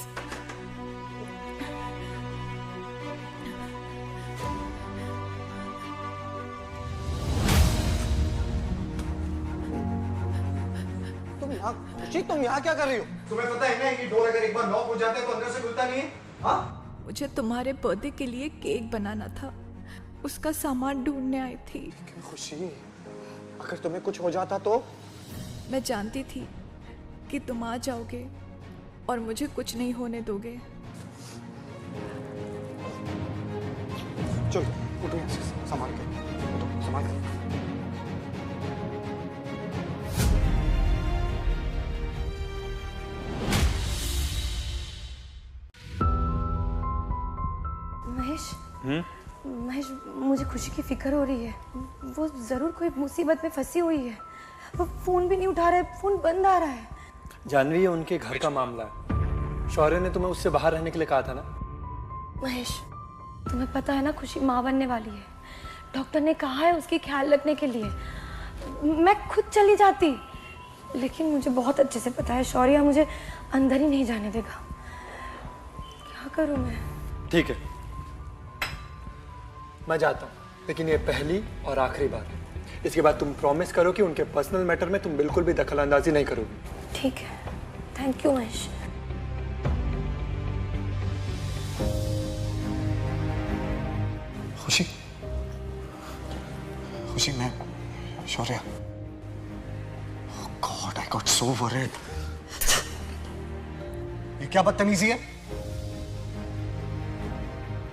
तुम यहाँ क्या कर रही हो? तुम्हें पता है ना कि डोर अगर एक बार लॉक हो जाता है तो अंदर से खुलता नहीं है? हाँ? मुझे तुम्हारे बर्थडे के लिए केक बनाना था, उसका सामान ढूंढने आई थी। खुशी, अगर तुम्हें कुछ हो जाता तो? मैं जानती थी कि तुम आ जाओगे और मुझे कुछ नहीं होने दोगे। चलो, उठो यहाँ से, संभाल के, उठो, संभाल के। महेश, महेश, मुझे खुशी की फिक्र हो रही है। वो ज़रूर कोई मुसीबत में फंसी हुई है। वो फ़ोन भी नहीं उठा रहा है, फ़ोन बंद आ रहा है। जानवी, ये उनके घर का मामला है। शौर्य ने तुम्हें उससे बाहर रहने के लिए कहा था ना। महेश, तुम्हें पता है ना खुशी माँ बनने वाली है। डॉक्टर ने कहा है उसकी ख्याल रखने के लिए। मैं खुद चली जाती, लेकिन मुझे बहुत अच्छे से पता है शौर्य मुझे अंदर ही नहीं जाने देगा। क्या करूं मैं? ठीक है, मैं जाता हूँ, लेकिन ये पहली और आखिरी बार है। इसके बाद तुम प्रॉमिस करो कि उनके पर्सनल मैटर में तुम बिल्कुल भी दखल अंदाजी नहीं करोगी। ठीक है, थैंक यू महेश। खुशी, खुशी, मैं Shaurya. God, I got so worried. ये क्या बदतमीजी है?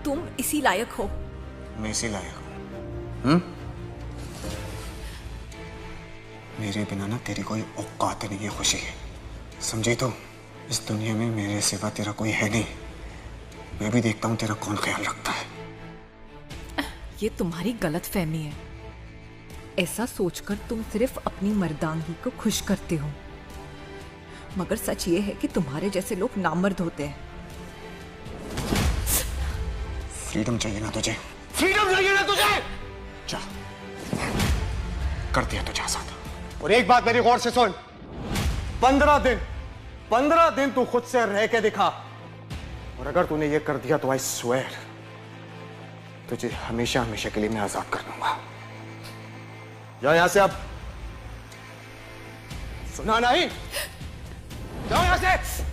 तुम इसी लायक हो। मैं इसी लायक हूं। मेरे बिना ना तेरी कोई औकात नहीं है खुशी, समझी? तो इस दुनिया में मेरे सिवा तेरा कोई है नहीं। मैं भी देखता हूं तेरा कौन ख्याल रखता है। ये तुम्हारी गलतफहमी है। ऐसा सोचकर तुम सिर्फ अपनी मर्दांगी को खुश करते हो, मगर सच ये है कि तुम्हारे जैसे लोग नामर्द होते हैं। फ्रीडम चाहिए ना तुझे? फ्रीडम चाहिए ना तुझे? जा, कर दिया तुझे आजाद। और एक बात मेरी गौर से सुन, 15 दिन तू खुद से रह के दिखा, और अगर तूने ये कर दिया तो आई स्वेयर तुझे हमेशा हमेशा के लिए मैं आजाद कर दूंगा। जा यहां से अब। सुना नहीं? जाओ यहां से।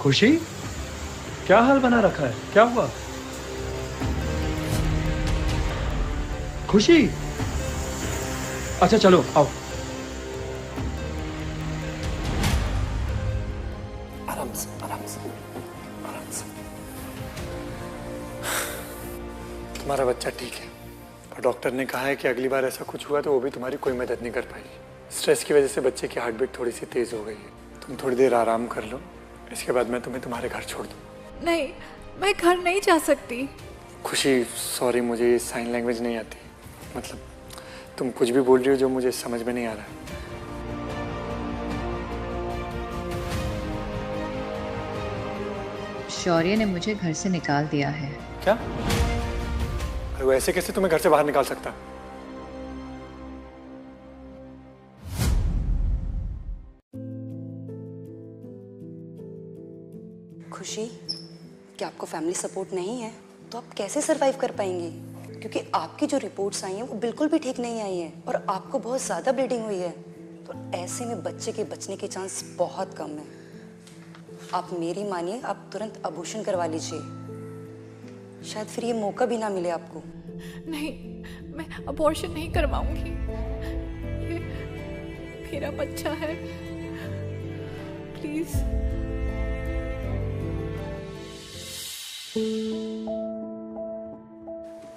खुशी, क्या हाल बना रखा है? क्या हुआ? खुशी, अच्छा चलो आओ। आराम से, आराम से, आराम से। तुम्हारा बच्चा ठीक है, और डॉक्टर ने कहा है कि अगली बार ऐसा कुछ हुआ तो वो भी तुम्हारी कोई मदद नहीं कर पाएगी। स्ट्रेस की वजह से बच्चे की हार्ट बीट थोड़ी सी तेज हो गई है। तुम थोड़ी देर आराम कर लो, इसके बाद मैं तुम्हें तुम्हारे घर छोड़ दूँ। नहीं, मैं घर नहीं जा सकती। खुशी, सॉरी, मुझे साइन लैंग्वेज नहीं आती। मतलब तुम कुछ भी बोल रही हो जो मुझे समझ में नहीं आ रहा। शौर्य ने मुझे घर से निकाल दिया है। क्या? अरे वो ऐसे कैसे तुम्हें घर से बाहर निकाल सकता? खुशी, क्या आपको फैमिली सपोर्ट नहीं है तो आप कैसे सरवाइव कर पाएंगी? क्योंकि आपकी जो रिपोर्ट्स आई हैं वो बिल्कुल भी ठीक नहीं आई हैं और आपको बहुत ज़्यादा ब्लीडिंग हुई है, तो ऐसे में बच्चे के बचने के चांस बहुत कम है। आप मेरी मानिए, आप तुरंत अबॉर्शन करवा लीजिए, शायद फिर ये मौका भी ना मिले आपको। नहीं, मैं अबॉर्शन नहीं करवाऊंगी। ये मेरा बच्चा है, प्लीज।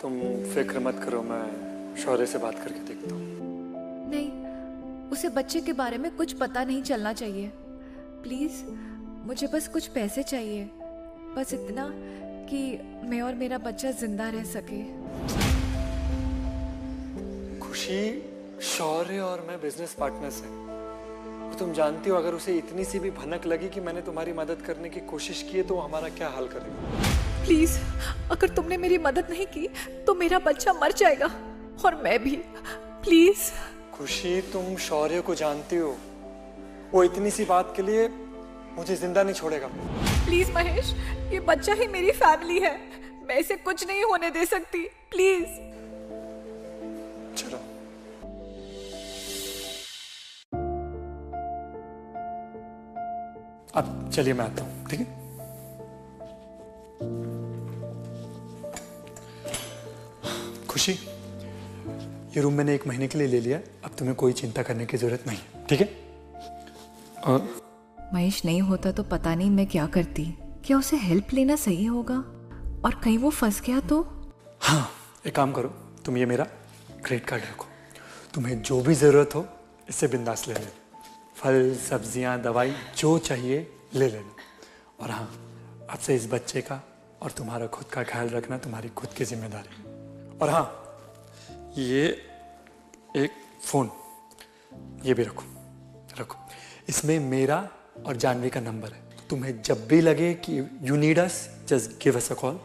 तुम फिक्र मत करो, मैं शौर्य से बात करके देखता हूँ। नहीं, उसे बच्चे के बारे में कुछ पता नहीं चलना चाहिए। प्लीज, मुझे बस कुछ पैसे चाहिए, बस इतना कि मैं और मेरा बच्चा जिंदा रह सके। खुशी, शौर्य और मैं बिजनेस पार्टनर्स हैं। तुम जानती हो, अगर उसे इतनी सी भी भनक लगी कि मैंने तुम्हारी मदद करने की कोशिश की है तो वो हमारा क्या हाल करेगा? प्लीज, अगर तुमने मेरी मदद नहीं की तो मेरा बच्चा मर जाएगा और मैं भी। प्लीज। खुशी, तुम शौर्य को जानती हो, वो इतनी सी बात के लिए मुझे जिंदा नहीं छोड़ेगा। प्लीज महेश, ये बच्चा ही मेरी फैमिली है, मैं इसे कुछ नहीं होने दे सकती। प्लीज। चलो। अब चलिए, मैं आता हूँ, ठीक है? खुशी, ये रूम मैंने 1 महीने के लिए ले लिया, अब तुम्हें कोई चिंता करने की जरूरत नहीं, ठीक है? और महेश नहीं होता तो पता नहीं मैं क्या करती। क्या उसे हेल्प लेना सही होगा? और कहीं वो फंस गया तो? हाँ, एक काम करो, तुम ये मेरा क्रेडिट कार्ड रखो, तुम्हें जो भी ज़रूरत हो इससे बिंदास ले लेना। फल, सब्जियां, दवाई जो चाहिए ले लेना। और हाँ, अब से इस बच्चे का और तुम्हारा खुद का ख्याल रखना तुम्हारी खुद की जिम्मेदारी है। और हाँ, ये एक फ़ोन ये भी रखो। इसमें मेरा और जानवी का नंबर है। तुम्हें जब भी लगे कि you need us, just give us a call,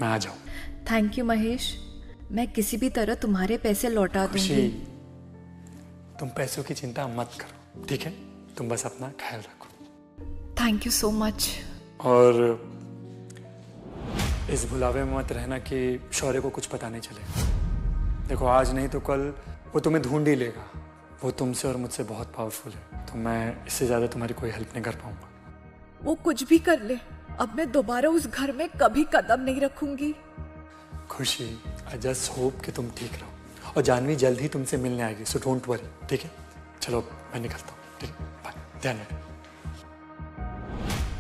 मैं आ जाऊँ। थैंक यू महेश, मैं किसी भी तरह तुम्हारे पैसे लौटा दूंगी। तुम पैसों की चिंता मत करो, ठीक है? तुम बस अपना ख्याल रखो। Thank you so much. और इस भुलावे में मत रहना कि शौर्य को कुछ पता नहीं चलेगा। देखो, आज नहीं तो कल वो तुम्हें ढूंढ ही लेगा। वो तुमसे और मुझसे बहुत पावरफुल है, तो मैं इससे ज़्यादा तुम्हारी कोई हेल्प नहीं कर पाऊंगा। वो कुछ भी कर ले, अब मैं दोबारा उस घर में कभी कदम नहीं रखूंगी। खुशी, आई जस्ट होप कि तुम ठीक रहो। और जानवी जल्द ही तुमसे मिलने आएगी, सो डोंट वरी, ठीक है? चलो मैं निकलता हूँ, ठीक है? बाय, ध्यान रखना।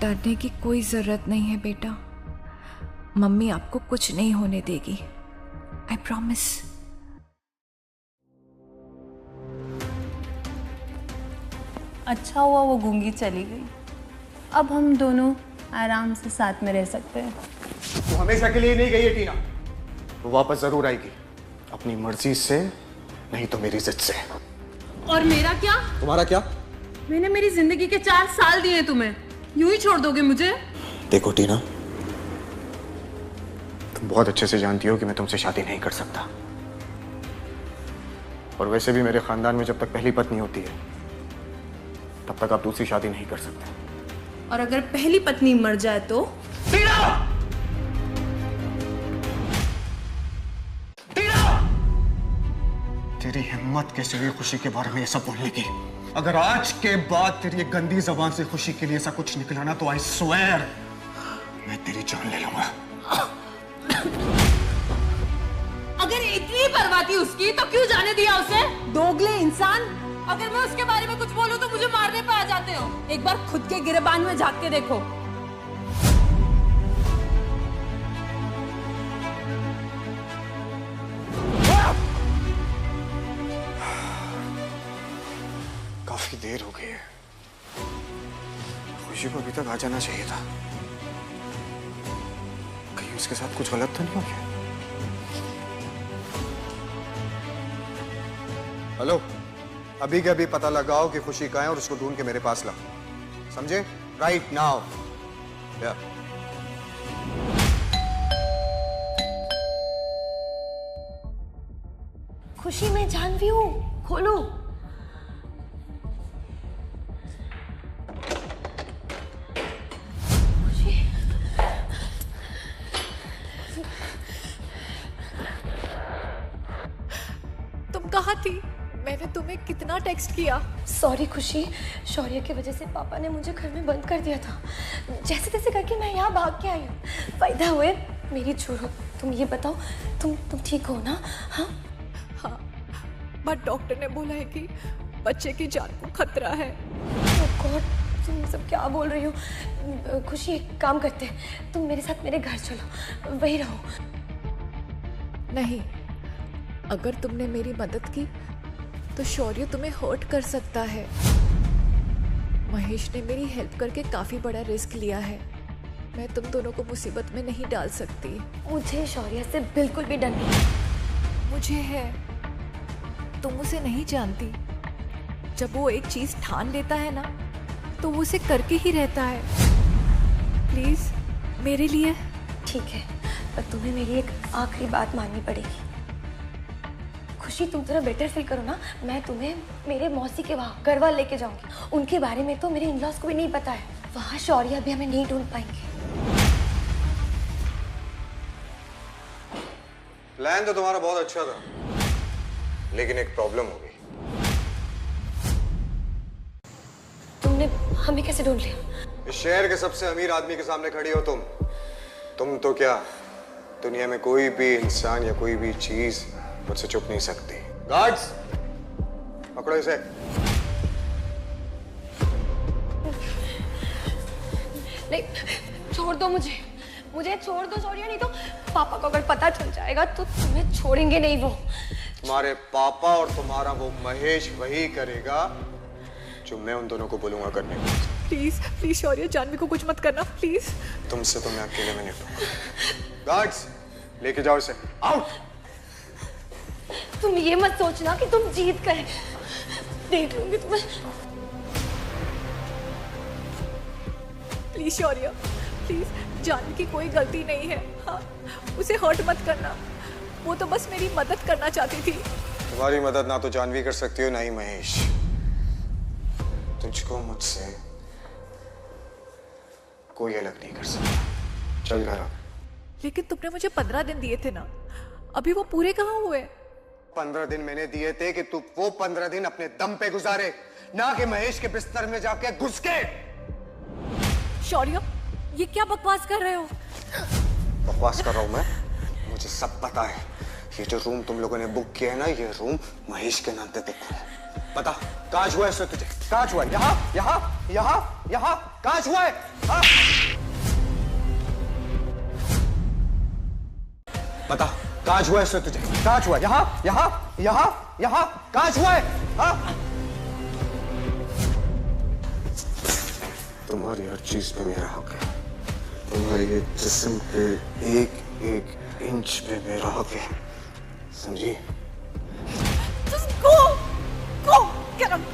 डरने की कोई जरूरत नहीं है बेटा, मम्मी आपको कुछ नहीं होने देगी, आई प्रॉमिस। अच्छा हुआ वो गूंगी चली गई, अब हम दोनों आराम से साथ में रह सकते हैं। वो हमेशा के लिए नहीं गई है टीना, वो वापस जरूर आएगी, अपनी मर्जी से, नहीं तो मेरी जिद से। और मेरा क्या? तुम्हारा क्या? मैंने मेरी जिंदगी के 4 साल दिए तुम्हें, यूं ही छोड़ दोगे मुझे? देखो टीना, तुम बहुत अच्छे से जानती हो कि मैं तुमसे शादी नहीं कर सकता, और वैसे भी मेरे खानदान में जब तक पहली पत्नी होती है तब तक आप दूसरी शादी नहीं कर सकते। और अगर पहली पत्नी मर जाए तो? तेरी हिम्मत कैसे हुई खुशी के बारे में ये सब बोलने की? अगर आज के बाद तेरी एक गंदी जबान से खुशी के लिए ऐसा कुछ निकला ना, तो आई स्वेयर मैं तेरी जान ले लूंगा। अगर इतनी परवाह थी उसकी तो क्यों जाने दिया उसे? दोगले इंसान, अगर मैं उसके बारे में कुछ बोलूं तो मुझे मारने पे आ जाते हो। एक बार खुद के गिरेबान में झांक के देखो। काफी देर हो गई है, खुशी को अभी तक आ जाना चाहिए था। कहीं उसके साथ कुछ गलत तो नहीं हो गया? हेलो, अभी के अभी पता लगाओ कि खुशी कहाँ है और उसको ढूंढ के मेरे पास लाओ, समझे? Right now. खुशी, मैं जानवी हूँ, खोलो। तुम कहाँ थी? मैंने तुम्हें कितना टेक्स्ट किया। सॉरी खुशी, शौर्य की वजह से पापा ने मुझे घर में बंद कर दिया था। जैसे तैसे करके मैं यहाँ भाग के आई हूँ। फायदा हुए मेरी छोड़ो, तुम ये बताओ, तुम ठीक हो ना? हाँ हाँ, बट डॉक्टर ने बोला है कि बच्चे की जान को खतरा है। ओह गॉड, तुम सब क्या बोल रही हो? खुशी, एक काम करते हैं, तुम मेरे साथ मेरे घर चलो, वही रहो। नहीं, अगर तुमने मेरी मदद की तो शौर्य तुम्हें हर्ट कर सकता है। महेश ने मेरी हेल्प करके काफी बड़ा रिस्क लिया है, मैं तुम दोनों को मुसीबत में नहीं डाल सकती। मुझे शौर्य से बिल्कुल भी डर नहीं। मुझे है, तुम उसे नहीं जानती। जब वो एक चीज ठान लेता है ना, तो वो उसे करके ही रहता है। प्लीज मेरे लिए। ठीक है, पर तुम्हें मेरी एक आखिरी बात माननी पड़ेगी। खुशी, तुम थोड़ा बेटर फील करो ना, मैं तुम्हें मेरे मौसी के वहाँ गढ़वाल लेके जाऊंगी। उनके बारे में तो मेरे इन-लॉज को भी नहीं पता है, वहाँ शौर्य भी हमें नहीं ढूंढ पाएंगे। प्लान तो तुम्हारा बहुत अच्छा था, लेकिन एक प्रॉब्लम हो गई। तुमने हमें कैसे ढूंढ लिया? इस शहर के सबसे अमीर आदमी के सामने खड़ी हो तुम तो क्या, दुनिया में कोई भी इंसान या कोई भी चीज मुझसे छुप नहीं सकती। गार्ड्स, पकड़ो इसे। नहीं, छोड़ दो मुझे, मुझे छोड़ दो शौर्य, नहीं तो पापा को अगर पता चल जाएगा तो तुम्हें छोड़ेंगे नहीं वो। तुम्हारे पापा और तुम्हारा वो महेश वही करेगा जो मैं उन दोनों को बोलूंगा करने को। प्लीज प्लीज शौर्य, जानवी को कुछ मत करना प्लीज। तुमसे तो मैं अकेले में निपटूंगा। गार्ड्स लेके जाओ इसे आउट। तुम ये मत सोचना कि तुम जीत गए, देख लूंगी तुम्हें। प्लीज शौर्य प्लीज, जानवी की कोई गलती नहीं है। हाँ, उसे हर्ट मत करना, वो तो बस मेरी मदद करना चाहती थी। तुम्हारी मदद ना तो जानवी कर सकती हो ना ही महेश। तुझको मुझसे कोई अलग नहीं कर सकता। चल घर आ। लेकिन तुमने मुझे 15 दिन दिए थे ना, अभी वो पूरे कहाँ हुए? 15 दिन मैंने दिए थे कि तू वो 15 दिन अपने दम पे गुजारे, ना कि महेश के बिस्तर में जाके घुस के। शौर्य, ये क्या बकवास कर रहे हो? बकवास कर रहा हूं मैं? मुझे सब पता है। ये जो रूम तुम लोगों ने बुक किया है ना, ये रूम महेश के नाम पे बुक है। पता कहाँ हुआ है तुझे? कहाँ हुआ है? यहाँ यहाँ यहाँ यहाँ कहाँ हुआ है? हाँ? पता कहाँ हुआ है तुझे? कहाँ हुआ है? यहाँ यहाँ यहाँ यहाँ कहाँ हुआ है? हाँ? तुम्हारी हर चीज पे मेरा हक है। तुम्हारे ये जिस्म पे एक एक इंच पे मेरा हक है, समझी? Just go, go, get him.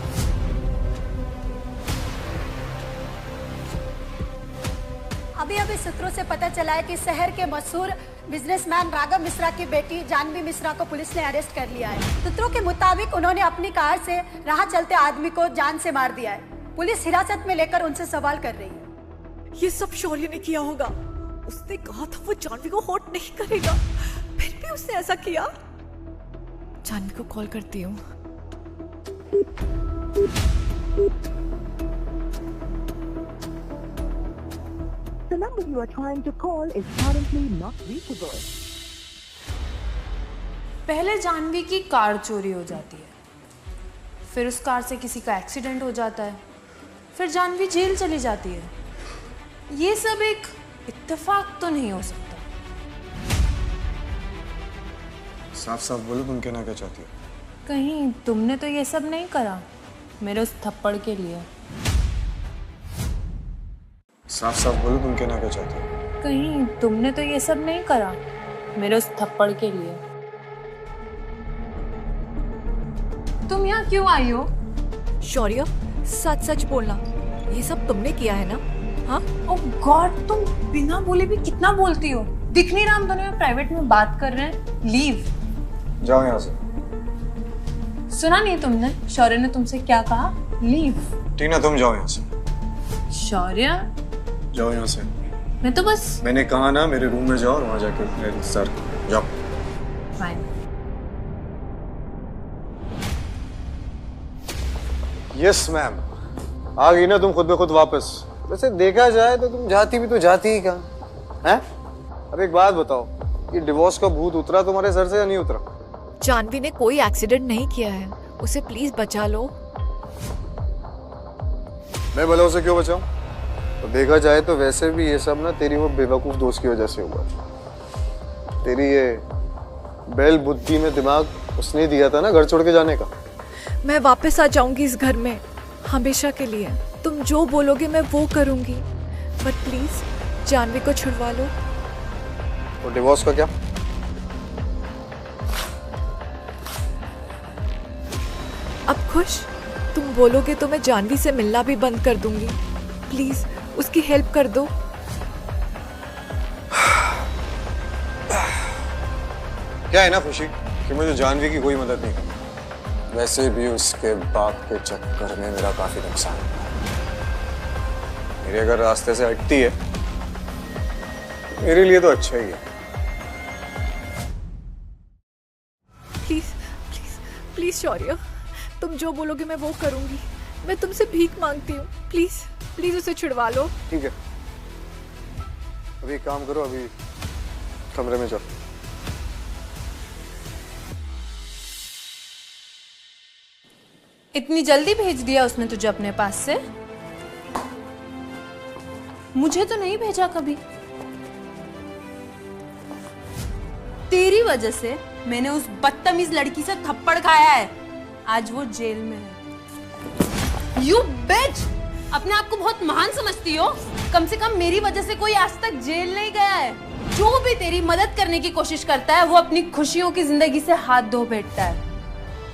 अभी सूत्रों से पता चला है कि शहर के मशहूर बिजनेसमैन राघव मिश्रा की बेटी जानवी मिश्रा को पुलिस ने अरेस्ट कर लिया है। सूत्रों के मुताबिक उन्होंने अपनी कार से राह चलते आदमी को जान से मार दिया है। पुलिस हिरासत में लेकर उनसे सवाल कर रही है। ये सब शौर्य ने किया होगा। उसने कहा था वो जानवी को हर्ट नहीं करेगा, फिर भी उसने ऐसा किया। जानवी को कॉल करती हूँ। The number you are trying to call is currently not reachable. पहले जानवी की कार चोरी हो जाती है, फिर उस कार से किसी का एक्सीडेंट हो जाता है, फिर जानवी जेल चली जाती है। ये सब एक इत्तेफाक तो नहीं हो सकता। साफ साफ बोलो, तुम कहना क्या चाहती हो? कहीं तुमने तो ये सब नहीं करा मेरे उस थप्पड़ के लिए? साफ साफ बोलो, तुम कहना क्या चाहती हो? कहीं तुमने तो ये सब नहीं करा मेरे उस थप्पड़ के लिए? तुम यहाँ क्यों आई हो? शौर्य, सच सच बोलना, ये सब तुमने किया है ना? हाँ? ओह गॉड, तुम बिना बोले भी कितना बोलती हो। दिख नहीं रहा हम दोनों प्राइवेट में बात कर रहे हैं? लीव। जाओ यहाँ से। सुना नहीं तुमने शौर्य ने तुमसे क्या कहा? लीव। टीना तुम जाओ यहाँ से। शौर्य जाओ यहाँ से। मैं तो बस मैंने कहा ना, मेरे रूम में जाओ और वहाँ जाके मेरे इंतजार करो। जाओ। फाइन। Yes ma'am. आ गई ना तुम खुद ब खुद वापस। वैसे देखा जाए तो तुम जाती भी तो जाती ही कहाँ हैं? अब एक बात बताओ, ये डिवोर्स का भूत उतरा तुम्हारे सर से या नहीं उतरा? जानवी ने कोई एक्सीडेंट नहीं किया है, उसे प्लीज बचा लो। मैं भला उसे क्यों बचाऊं? तो देखा जाए तो वैसे भी ये सब ना तेरी वो बेवकूफ दोस्त की वजह से हुआ। तेरी ये बैल बुद्धि में दिमाग उसने दिया था ना घर छोड़ के जाने का। मैं वापस आ जाऊंगी इस घर में हमेशा के लिए। तुम जो बोलोगे मैं वो करूंगी, बट प्लीज जानवी को छुड़वा लो। और डिवोर्स का क्या? अब खुश? तुम बोलोगे तो मैं जानवी से मिलना भी बंद कर दूंगी। प्लीज उसकी हेल्प कर दो। क्या है ना खुशी कि मुझे जानवी की कोई मदद नहीं करनी। वैसे भी उसके बाप के चक्कर में मेरा काफी नुकसान हुआ। मेरे अगर रास्ते से हटती है मेरे लिए तो अच्छा ही है। प्लीज प्लीज प्लीज शौर्य, तुम जो बोलोगे मैं वो करूंगी। मैं तुमसे भीख मांगती हूँ, प्लीज प्लीज उसे छुड़वा लो। ठीक है, अभी काम करो, अभी कमरे में जाओ। इतनी जल्दी भेज दिया उसने तुझे अपने पास से? मुझे तो नहीं भेजा कभी। तेरी वजह से मैंने उस बदतमीज लड़की से थप्पड़ खाया है। आज वो जेल में है। You bitch! अपने आप को बहुत महान समझती हो? कम से कम मेरी वजह से कोई आज तक जेल नहीं गया है। जो भी तेरी मदद करने की कोशिश करता है वो अपनी खुशियों की जिंदगी से हाथ धो बैठता है।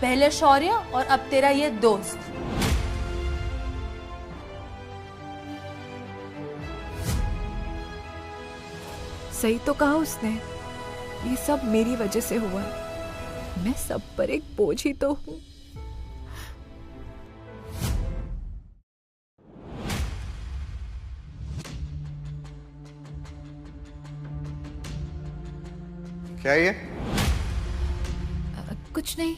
पहले शौर्य और अब तेरा ये दोस्त। सही तो कहा उसने, ये सब मेरी वजह से हुआ है। मैं सब पर एक बोझ ही तो हूँ। क्या है ये? कुछ नहीं,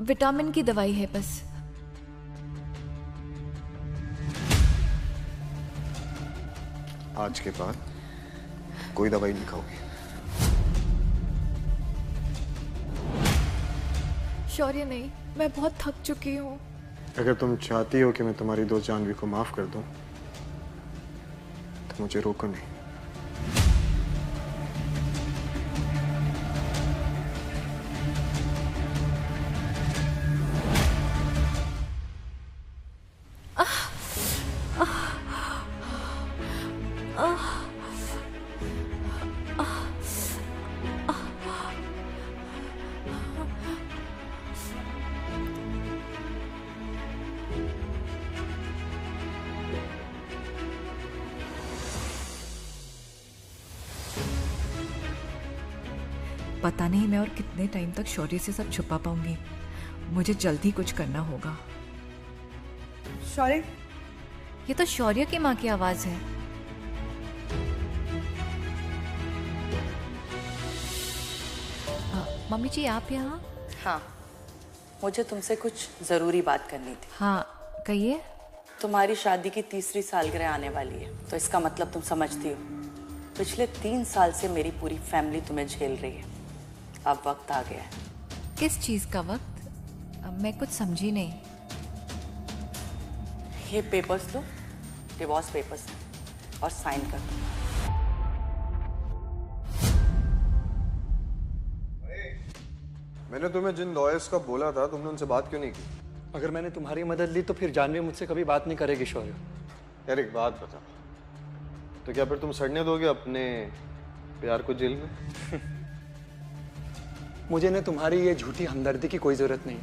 विटामिन की दवाई है बस। आज के बाद कोई दवाई नहीं खाओगी। शौर्य नहीं, मैं बहुत थक चुकी हूँ। अगर तुम चाहती हो कि मैं तुम्हारी दोस्त जानवी को माफ कर दूं, तो मुझे रोको नहीं। पता नहीं मैं और कितने टाइम तक शौर्य से सब छुपा पाऊंगी। मुझे जल्दी कुछ करना होगा। शौर्य, ये तो शौर्य की माँ की आवाज है। मम्मी जी आप यहाँ? हाँ, मुझे तुमसे कुछ जरूरी बात करनी थी। हाँ कहिए। तुम्हारी शादी की 3री सालगिरह आने वाली है, तो इसका मतलब तुम समझती हो। पिछले 3 साल से मेरी पूरी फैमिली तुम्हें झेल रही है। अब वक्त आ गया है। किस चीज का वक्त? मैं कुछ समझी नहीं। ये पेपर्स लो, डिवोर्स पेपर्स, और साइन कर दो। मैंने तुम्हें जिन लॉयर्स का बोला था, तुमने उनसे बात क्यों नहीं की? अगर मैंने तुम्हारी मदद ली तो फिर जानवी मुझसे कभी बात नहीं करेगी शौर्य। यार एक बात बता, तो क्या फिर तुम सड़ने दोगे अपने प्यार को जेल में? मुझे ना तुम्हारी ये झूठी हमदर्दी की कोई जरूरत नहीं।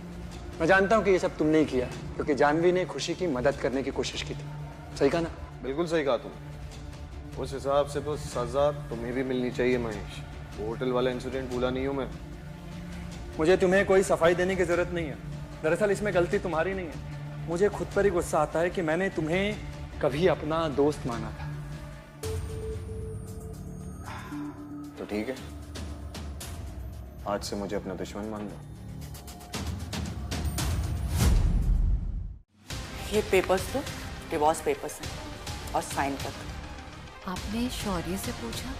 मैं जानता हूँ कि ये सब तुमने ही किया, क्योंकि जानवी ने खुशी की मदद करने की कोशिश की थी। सही कहा ना? बिल्कुल सही कहा तुम। उस हिसाब से तो सजा तुम्हें भी मिलनी चाहिए महेश। वो होटल वाला इंसिडेंट भूला नहीं हूँ मैं। मुझे तुम्हें कोई सफाई देने की जरूरत नहीं है। दरअसल इसमें गलती तुम्हारी नहीं है। मुझे खुद पर ही गुस्सा आता है कि मैंने तुम्हें कभी अपना दोस्त माना था। तो ठीक है, आज से मुझे अपना दुश्मन मान लो। ये पेपर्स लो, डिवोर्स पेपर्स हैं, और साइन कर दो। आपने शौर्य से पूछा?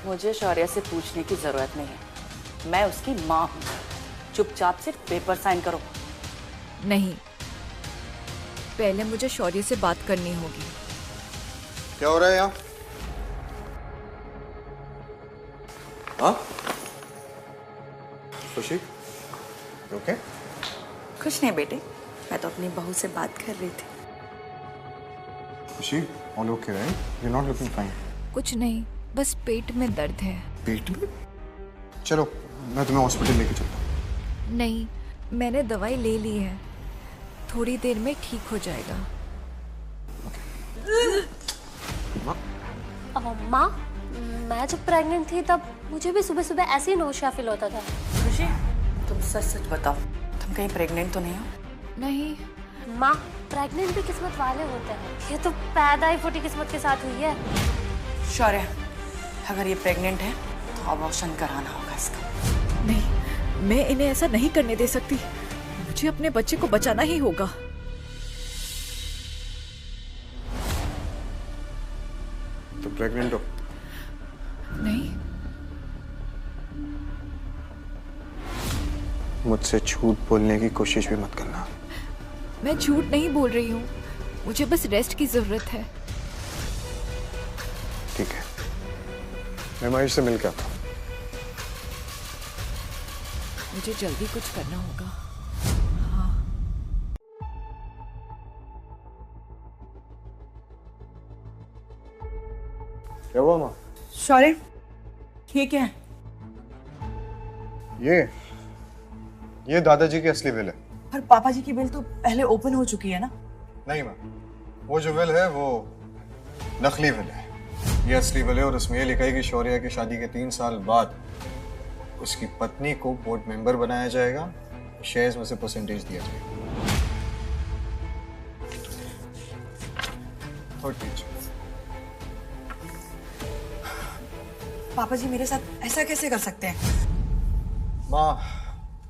मुझे शौर्य से पूछने की जरूरत नहीं है। मैं उसकी माँ हूँ। चुपचाप से पेपर साइन करो। नहीं, पहले मुझे शौर्य से बात करनी होगी। क्या हो रहा है यहाँ? हाँ? खुशी? ओके? कुछ नहीं बेटे, मैं तो अपनी बहू से बात कर रही थी। खुशी, all okay right? You not looking fine. कुछ नहीं, बस पेट में दर्द है। पेट में? चलो मैं तुम्हें हॉस्पिटल लेके चलता हूँ। नहीं, मैंने दवाई ले ली है, थोड़ी देर में ठीक हो जाएगा। माँ, मैं जब प्रेग्नेंट थी तब मुझे भी सुबह सुबह ऐसे ही नौशिया फील होता था। खुशी, तुम सच सच बताओ, तुम कहीं प्रेग्नेंट तो नहीं हो? नहीं माँ, प्रेग्नेंट भी किस्मत वाले होते हैं। ये तो पैदा ही फूटी किस्मत के साथ हुई है। शौर्य, अगर ये प्रेग्नेंट है तो अबॉर्शन कराना होगा इसका। नहीं, मैं इन्हें ऐसा नहीं करने दे सकती। मुझे अपने बच्चे को बचाना ही होगा। तुम प्रेग्नेंट हो? नहीं। मुझसे झूठ बोलने की कोशिश भी मत करना। मैं झूठ नहीं बोल रही हूँ, मुझे बस रेस्ट की जरूरत है। ठीक है, मैं महेश से मिल के आता हूँ। मुझे जल्दी कुछ करना होगा। क्या हुआ माँ? शौर्य, ये क्या है? ये दादाजी की असली विल है। पर पापा जी की बिल तो पहले ओपन हो चुकी है ना? नहीं माँ, वो जो विल है वो नकली विल है। ये असली विल है और उसमें ये लिखा है कि शौर्य की शादी के 3 साल बाद उसकी पत्नी को बोर्ड मेंबर बनाया जाएगा, शेयर्स में से परसेंटेज दिया जाएगा। और टीचर, पापा जी मेरे साथ ऐसा कैसे कर सकते हैं? माँ,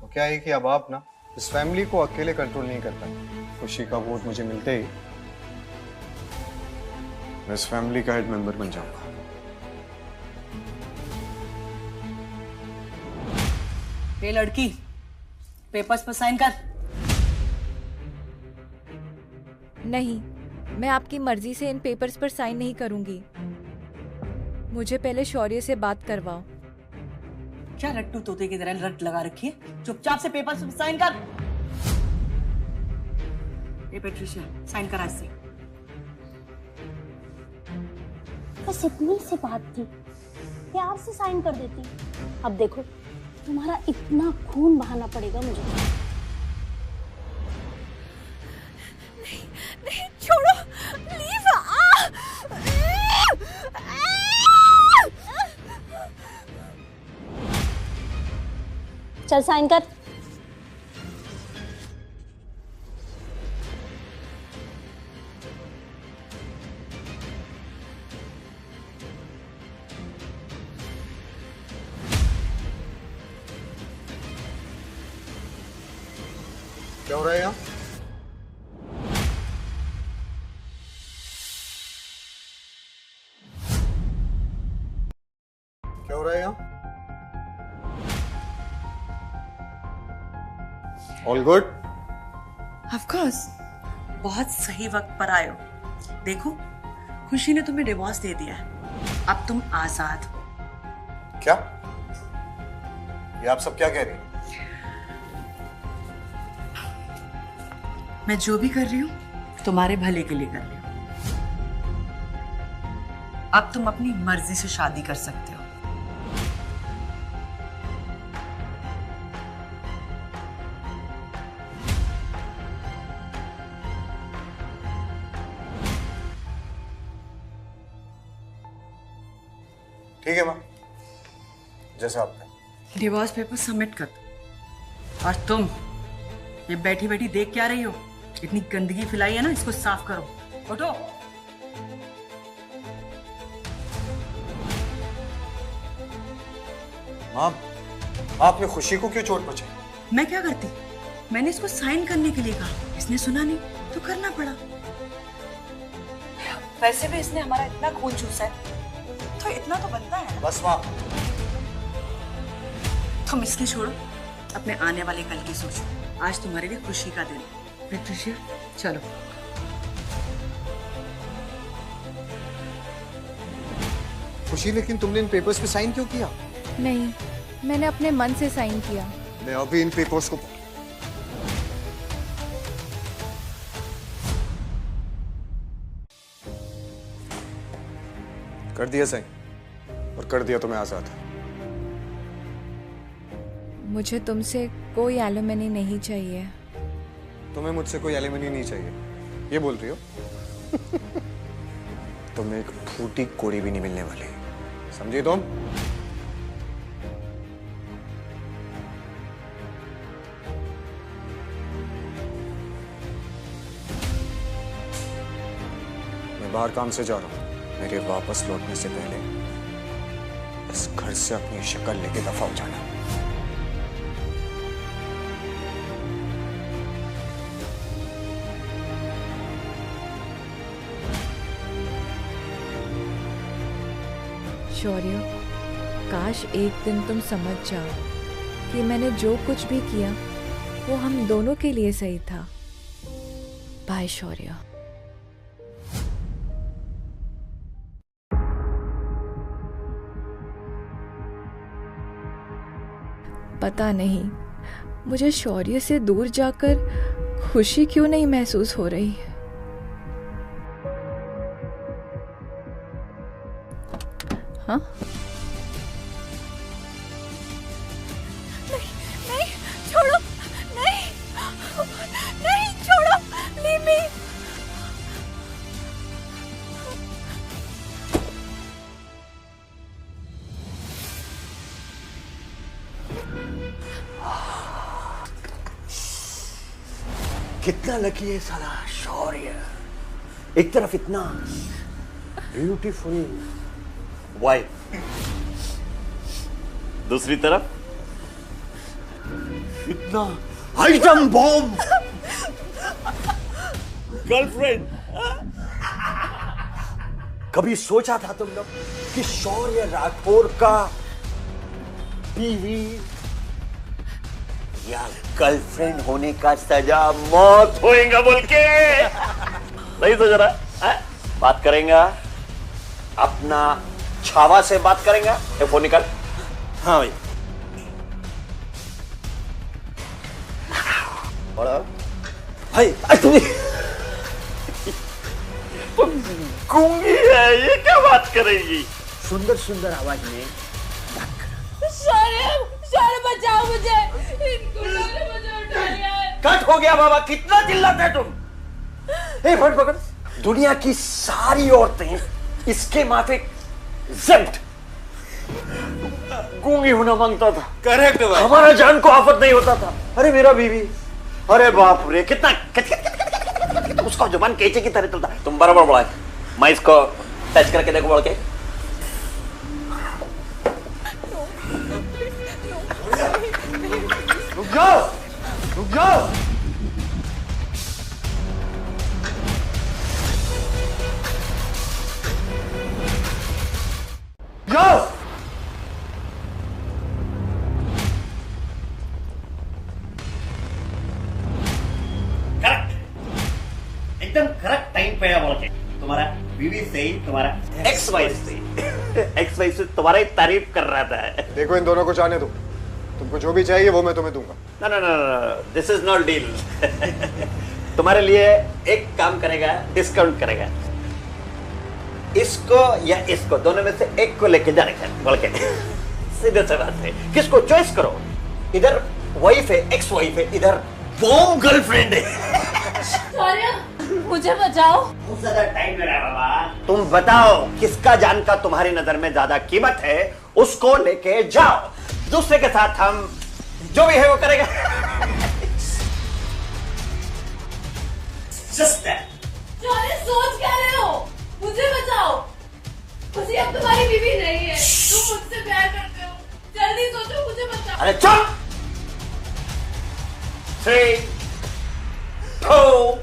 वो क्या है कि अब आप ना इस फैमिली को अकेले कंट्रोल नहीं कर पाए। खुशी का वोट मुझे मिलते ही मैं इस फैमिली का हेड मेंबर बन जाऊंगा। ये लड़की, पेपर्स पर साइन कर। नहीं, मैं आपकी मर्जी से इन पेपर्स पर साइन नहीं करूंगी। मुझे पहले शौर्य से बात करवाओ। क्या रट्टू तोते की तरह रट लगा रखी है? चुपचाप से पेपर्स पर साइन कर। ये पेट्रिशिया, साइन करा इससे। बस इतनी सी बात थी, प्यार से साइन कर देती। अब देखो, तुम्हारा इतना खून बहाना पड़ेगा मुझे। नहीं, नहीं, छोड़ो, लीव। चल साइन कर। क्या हो रहा है यहाँ? क्या हो रहा है यहाँ? All good? Of course. बहुत सही वक्त पर आए हो। देखो, खुशी ने तुम्हें डिवोर्स दे दिया है। अब तुम आजाद हो। क्या? ये आप सब क्या कह रही हैं? मैं जो भी कर रही हूँ तुम्हारे भले के लिए कर रही हूँ। अब तुम अपनी मर्जी से शादी कर सकते हो। ठीक है माँ, जैसा आप कहें। डिवोर्स पेपर सबमिट कर दो। और तुम ये बैठी बैठी देख क्या रही हो? इतनी गंदगी फैलाई है ना, इसको साफ करो। उठो। माँ, आपने खुशी को क्यों चोट पहुंचाई? मैं क्या करती? मैंने इसको साइन करने के लिए कहा, इसने सुना नहीं तो करना पड़ा। वैसे भी इसने हमारा इतना खून चूसा है तो इतना तो बनता है। बस माँ, तुम इसकी छोड़ो, अपने आने वाले कल की सोचो। आज तुम्हारे लिए खुशी का दिन। पेट्रिशिया, चलो। खुशी, लेकिन तुमने इन पेपर्स पे साइन क्यों किया? नहीं, मैंने अपने मन से साइन किया। मैं अभी इन पेपर्स को कर दिया साइन, और कर दिया तो मैं आजाद। मुझे तुमसे कोई एलिमनी नहीं चाहिए। तुम्हें मुझसे कोई एलिमनी नहीं चाहिए, ये बोल रही हो? तुम्हें एक फूटी कोड़ी भी नहीं मिलने वाली, समझी तुम? मैं बाहर काम से जा रहा हूं। मेरे वापस लौटने से पहले इस घर से अपनी शक्ल लेके दफा हो जाना। शौर्य, काश एक दिन तुम समझ जाओ कि मैंने जो कुछ भी किया वो हम दोनों के लिए सही था। बाय शौर्य। पता नहीं मुझे शौर्य से दूर जाकर खुशी क्यों नहीं महसूस हो रही? हाँ? नहीं, छोड़ो, नहीं, नहीं, छोड़ो, leave me। कितना लकी है साला शौर्य। एक तरफ इतना ब्यूटीफुल वाइफ, दूसरी तरफ इतना आइटम बॉम्ब गर्लफ्रेंड। कभी सोचा था तुम लोग कि शौर्य राठौर का बीवी या गर्लफ्रेंड होने का सजा मौत होएगा बोल के? नहीं सोच रहा? बात करेंगे अपना छावा से, बात करेंगे। फोन निकाल। हाँ भाई, भाई तुम गूंगी है, ये क्या बात करेगी? सुंदर सुंदर आवाज में शौर्य, शौर्य बचाओ मुझे, इनको मुझे उठा लिया है। कट हो गया बाबा, कितना चिल्लाते हैं तुम? ए फट पकड़। दुनिया की सारी औरतें इसके माथे ज़ब्त गूंगी होना मांगता था। करेक्ट भाई। हमारा जान को आफत नहीं होता था। अरे मेरा बीवी, अरे बाप रे, कितना उसका जुबान कैचे की तरह चलता। तुम बराबर बोला है, मैं इसको टच करके देखो बोल के। रुक जाओ, रुक जाओ। जाओ। करेक्ट, एकदम करेक्ट टाइम पे है बोल के। तुम्हारा बीवी से ही, तुम्हारा एक्स वाइफ से तुम्हारी तारीफ कर रहा था। देखो इन दोनों को जाने दो, तुमको जो भी चाहिए वो मैं तुम्हें दूंगा। No, this is not deal। तुम्हारे लिए एक काम करेगा, डिस्काउंट करेगा। इसको या इसको, दोनों में से एक को लेके जाने का बोल के। सीधे से बात है, किसको चॉइस करो? इधर वाइफ है, एक्स वाइफ है, इधर बॉम्ब गर्लफ्रेंड है। शौर्य, मुझे बचाओ। बहुत ज्यादा टाइम ले रहा है बाबा। तुम बताओ किसका जान का तुम्हारी नजर में ज्यादा कीमत है, उसको लेके जाओ। दूसरे के साथ हम जो भी है वो करेगा। Just that। शौर्य, सोच क्या रहे हो? मुझे बचाओ। खुशी अब तुम्हारी बीवी नहीं है, तुम मुझसे प्यार करते हो। जल्दी सोचो, मुझे बचाओ। अरे चुप। 3, 2।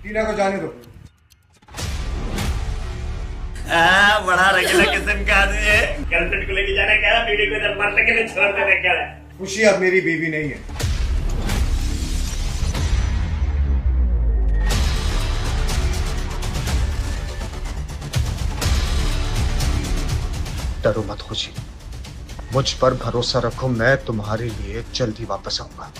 टीना को जाने दो। बड़ा रेगुलर किस्म का आदमी है। गर्लफ्रेंड को लेके जाना क्या है, बीवी को इधर मरने के लिए छोड़ देना क्या है? खुशी अब मेरी बीवी नहीं है। डरो मत खुशी, मुझ पर भरोसा रखो, मैं तुम्हारे लिए जल्दी वापस आऊंगा।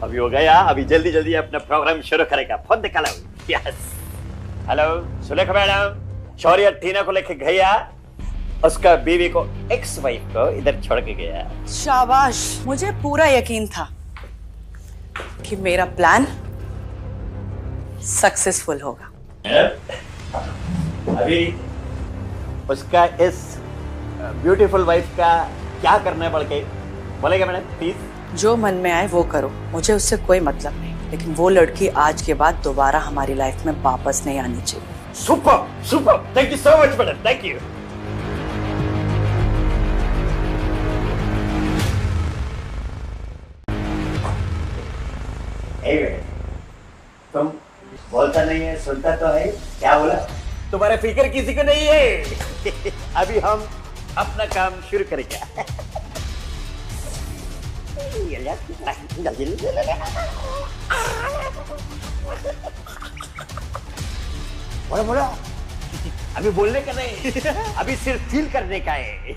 अभी हो गया, अभी जल्दी जल्दी अपना प्रोग्राम शुरू करेगा। फोन निकाला। यस, हेलो सुलेखा मैडम, शौर्य टीना को लेके गया, उसका बीवी को, एक्स वाइफ को इधर छोड़ के गया। शाबाश, मुझे पूरा यकीन था कि मेरा प्लान सक्सेसफुल होगा। अभी उसका इस ब्यूटीफुल वाइफ का क्या करना है बोल के बोलेगा मैडम प्लीज? जो मन में आए वो करो, मुझे उससे कोई मतलब नहीं, लेकिन वो लड़की आज के बाद दोबारा हमारी लाइफ में वापस नहीं आनी चाहिए। Super super, thank you so much madam, thank you. तुम बोलता नहीं है, सुनता तो है। क्या बोला? तुम्हारा फिक्र किसी को नहीं है। अभी हम अपना काम शुरू करेंगे। बोला बोला अभी बोलने का नहीं, अभी सिर्फ फील करने का है।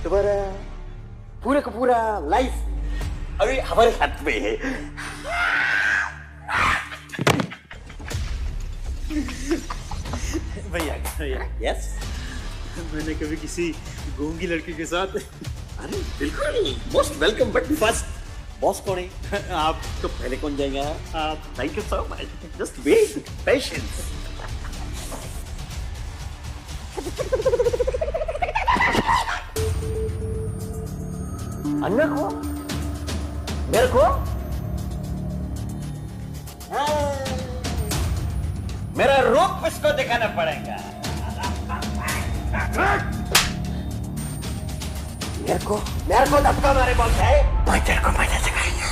तुम्हारा पूरा का पूरा लाइफ अभी हमारे हाथ में है। भैया यस, मैंने कभी किसी गूंगी लड़की के साथ, अरे बिल्कुल, most welcome, but first boss कौन है? आप तो पहले कौन जाएगा? आप। Thank you so much, just wait, patience. Anna को, मेरे को, मेरा रूप किसको दिखाना पड़ेगा? मेरे को धक्का मारे बोलता है, मैं तेरे को मजा सिखाएंगे।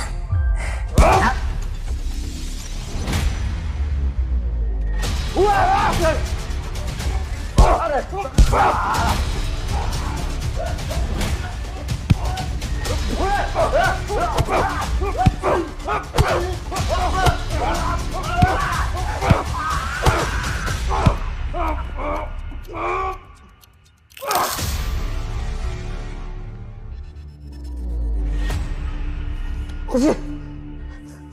खुशी,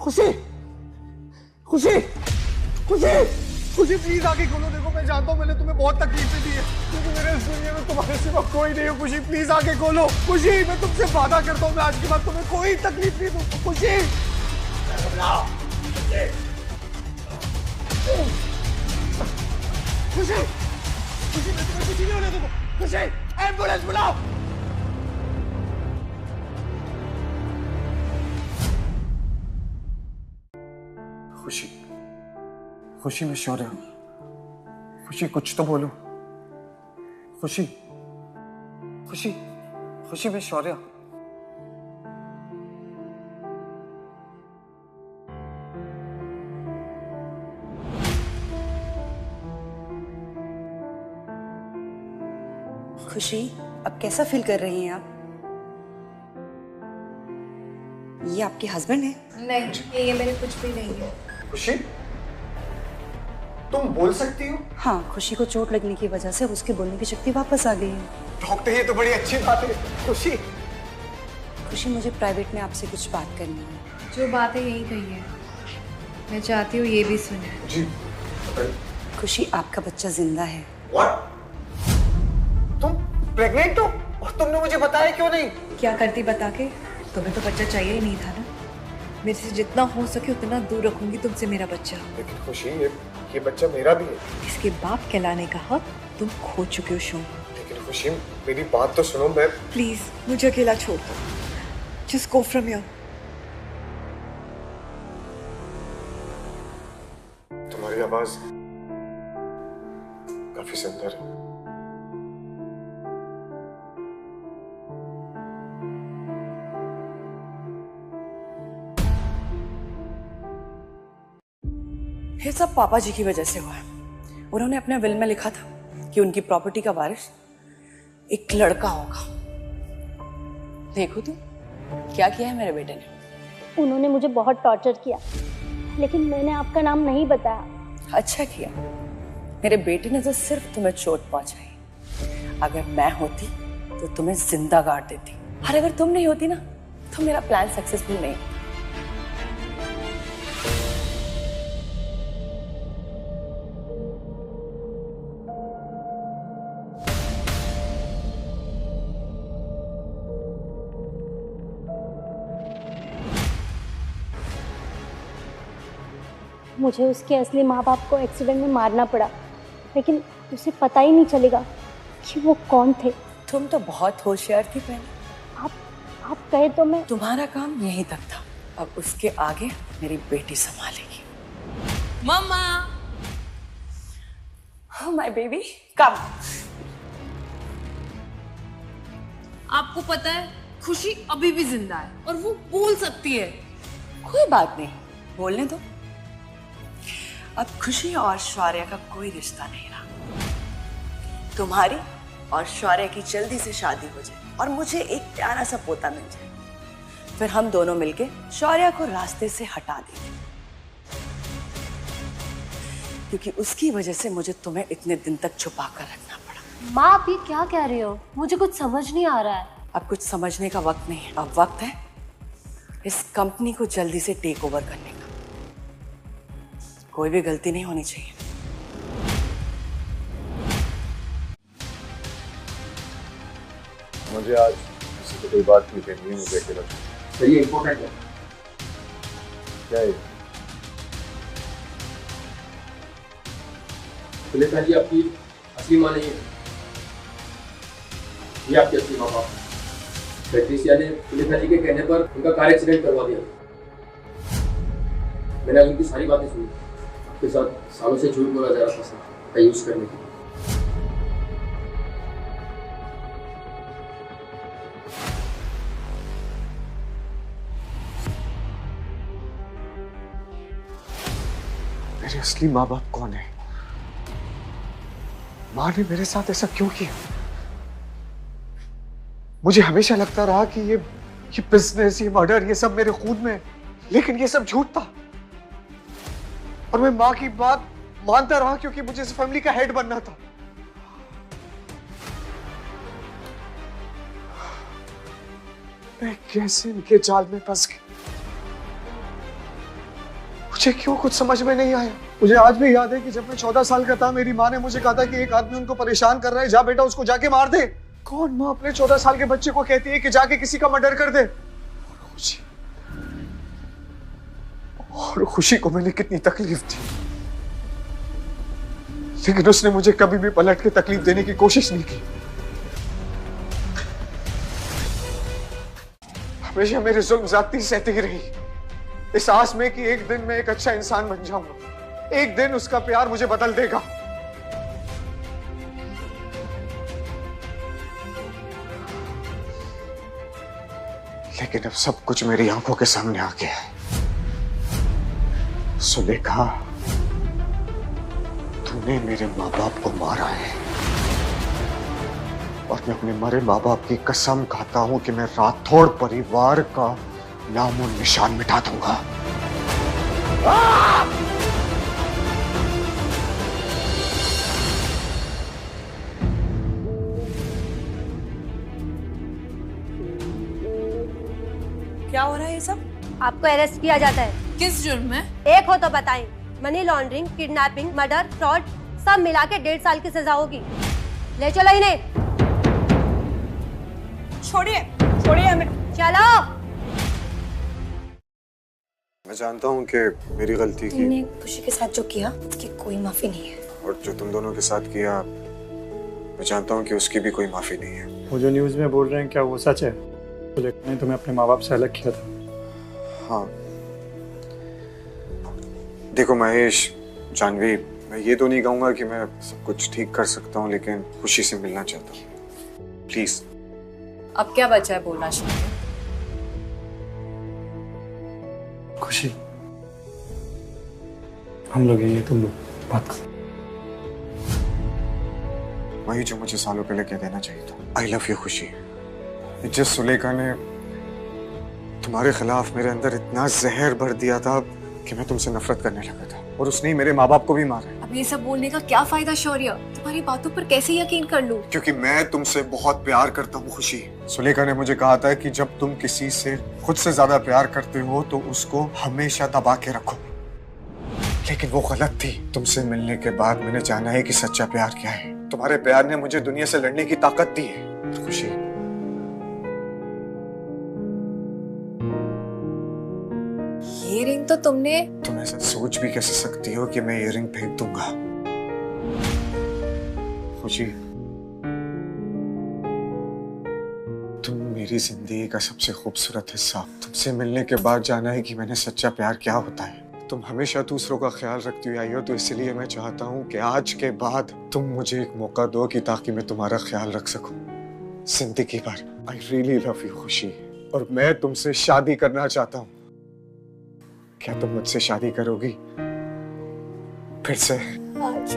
खुशी, खुशी, खुशी, खुशी प्लीज आगे खोलो। देखो मैं जानता हूँ मैंने तुम्हें बहुत तकलीफें दी है, क्योंकि मेरे इस दुनिया में तुम्हारे सिवा कोई नहीं है। खुशी प्लीज आगे खोलो। खुशी मैं तुमसे वादा करता हूँ मैं आज के बाद तुम्हें कोई तकलीफ नहीं दूँ। खुशी, खुशी, खुशी मैं तुम्हें कुछ नहीं होने दूंगा। खुशी, एम्बुलेंस बुलाओ। खुशी, खुशी मैं शौर्य हूं। खुशी कुछ तो बोलो। खुशी, खुशी, खुशी मैं शौर्य हूं। खुशी, अब कैसा फील कर रही हैं आप? ये आपके हस्बैंड है? नहीं, ये मेरे कुछ भी नहीं है। खुशी, तुम बोल सकती हो? हाँ, खुशी को चोट लगने की वजह से उसके बोलने की शक्ति वापस आ गई है। डॉक्टर, ये तो बड़ी अच्छी बात है। खुशी, खुशी मुझे प्राइवेट में आपसे कुछ बात करनी है। जो बात है यही कही है, मैं चाहती हूँ ये भी सुने। जी। खुशी, आपका बच्चा जिंदा है। What? तुम प्रेग्नेंट हो और तुमने मुझे बताया क्यों नहीं? क्या करती बता के? तुम्हें तो बच्चा चाहिए ही नहीं था ना। मेरे से जितना हो सके उतना दूर रखूंगी तुमसे मेरा बच्चा। लेकिन खुशी, ये बच्चा मेरा भी है। इसके बाप कहलाने का हक तुम खो चुके हो शो। लेकिन खुशी, मेरी बात तो सुनो। मैं प्लीज मुझे अकेला छोड़ दो। Just go from here. तुम्हारी आवाज काफी सुंदर है। ये सब पापा जी की वजह से हुआ है। उन्होंने अपने विल में लिखा था कि उनकी प्रॉपर्टी का वारिस एक लड़का होगा। देखो तुम क्या किया है मेरे बेटे ने। उन्होंने मुझे बहुत टॉर्चर किया, लेकिन मैंने आपका नाम नहीं बताया। अच्छा किया, मेरे बेटे ने तो सिर्फ तुम्हें चोट पहुंचाई। अगर मैं होती तो तुम्हें जिंदा गाड़ देती, और अगर तुम नहीं होती ना तो मेरा प्लान सक्सेसफुल नहीं। मुझे उसके असली माँ बाप को एक्सीडेंट में मारना पड़ा, लेकिन उसे पता ही नहीं चलेगा कि वो कौन थे। तुम तो बहुत होशियार थी पहले। आप कहे तो मैं। तुम्हारा काम यहीं तक था, अब उसके आगे मेरी बेटी संभालेगी। मम्मा, Oh my baby, come. आपको पता है खुशी अभी भी जिंदा है और वो बोल सकती है। कोई बात नहीं, बोलने दो। अब खुशी और शौर्य का कोई रिश्ता नहीं रहा। तुम्हारी और शौर्य की जल्दी से शादी हो जाए और मुझे एक प्यारा सा पोता मिल जाए, फिर हम दोनों मिलके शौर्य को रास्ते से हटा देंगे। क्योंकि उसकी वजह से मुझे तुम्हें इतने दिन तक छुपा कर रखना पड़ा। माँ आप ये क्या कह रही हो? मुझे कुछ समझ नहीं आ रहा है। अब कुछ समझने का वक्त नहीं है, अब वक्त है इस कंपनी को जल्दी से टेक ओवर करने का। कोई भी गलती नहीं होनी चाहिए। मुझे आज किसी को कोई बात नहीं करनी है, मुझे अकेला चाहिए। ये इम्पोर्टेंट है। क्या है? सुलेखा जी आपकी असली माँ नहीं है, ये आपकी असली माँ बाप। पैट्रिसिया ने सुलेखा जी के कहने पर उनका कार एक्सीडेंट करवा दिया। मैंने उनकी सारी बातें सुनी। आपके साथ सालों से झूठ बोला जा रहा था का यूज करने के लिए। मेरे असली माँ बाप कौन है? माँ ने मेरे साथ ऐसा क्यों किया? मुझे हमेशा लगता रहा कि ये बिजनेस, ये मर्डर, ये सब मेरे खून में है, लेकिन ये सब झूठ था। और मैं माँ की बात मानता रहा क्योंकि मुझे इस फैमिली का हेड बनना था। मैं कैसे इनके जाल में फंस गया? मुझे क्यों कुछ समझ में नहीं आया। मुझे आज भी याद है कि जब मैं 14 साल का था, मेरी माँ ने मुझे कहा था कि एक आदमी उनको परेशान कर रहा है, जा बेटा उसको जाके मार दे। कौन माँ अपने 14 साल के बच्चे को कहती है कि जाके किसी का मर्डर कर दे? और खुशी को मैंने कितनी तकलीफ दी, लेकिन उसने मुझे कभी भी पलट के तकलीफ देने की कोशिश नहीं की। हमेशा मेरे जुल्म ज्यादती सहती रही, इस आस में कि एक दिन मैं एक अच्छा इंसान बन जाऊंगा, एक दिन उसका प्यार मुझे बदल देगा। लेकिन अब सब कुछ मेरी आंखों के सामने आ गया है। सुलेखा, तूने मेरे माँ बाप को मारा है और मैं अपने मरे माँ बाप की कसम खाता हूं कि मैं राठौड़ परिवार का नाम और निशान मिटा दूंगा। क्या हो रहा है ये सब? आपको अरेस्ट किया जाता है। किस जुर्म में? एक हो तो बताएं। Money laundering, kidnapping, murder, fraud सब मिला के 1.5 साल की सजा होगी। ले चलो इन्हें। छोड़िए, छोड़िए हमें। चलो। मैं जानता हूँ कि मेरी गलती की, तुमने खुशी के साथ जो किया उसकी कोई माफी नहीं है, और जो तुम दोनों के साथ किया मैं जानता हूँ कि उसकी भी कोई माफी नहीं है। वो जो न्यूज़ में बोल रहे हैं क्या वो सच है? सुलेखा ने तुम्हें अपने माँ बाप से अलग किया था? हाँ देखो महेश, जानवी, मैं ये तो नहीं कहूंगा कि मैं सब कुछ ठीक कर सकता हूँ, लेकिन खुशी से मिलना चाहता हूँ, प्लीज। अब क्या बचा है बोलना चाहिए? खुशी, हम लोग ये तुम लोग बात करो। वही जो मुझे सालों पहले कह देना चाहिए था। आई लव यू खुशी। जिस सुलेखा ने तुम्हारे खिलाफ मेरे अंदर इतना जहर भर दिया था कि मैं तुमसे नफरत करने लगा था, और उसने ही मेरे माँ बाप को भी मारा। अब ये सब बोलने का क्या फायदा शौर्य? तुम्हारी बातों पर कैसे यकीन कर लूं? क्योंकि मैं तुमसे बहुत प्यार करता हूँ खुशी। सुलेखा ने मुझे कहा था कि जब तुम किसी से खुद से ज्यादा प्यार करते हो तो उसको हमेशा दबा के रखो, लेकिन वो गलत थी। तुमसे मिलने के बाद मैंने जाना है कि सच्चा प्यार क्या है। तुम्हारे प्यार ने मुझे दुनिया से लड़ने की ताकत दी है खुशी। ये रिंग तो तुमने तुम ऐसा सोच भी कैसे सकती हो कि मैं ये रिंग फेंक दूंगा? खुशी, तुम मेरी जिंदगी का सबसे खूबसूरत हिस्सा। तुमसे मिलने के बाद जाना है कि मैंने सच्चा प्यार क्या होता है। तुम हमेशा दूसरों का ख्याल रखती हुई आई हो, तो इसलिए मैं चाहता हूँ कि आज के बाद तुम मुझे एक मौका दो कि ताकि मैं तुम्हारा ख्याल रख सकूं जिंदगी भर। आई रियली लव यू खुशी, और मैं तुमसे शादी करना चाहता हूँ। क्या तुम मुझसे शादी करोगी फिर से? आज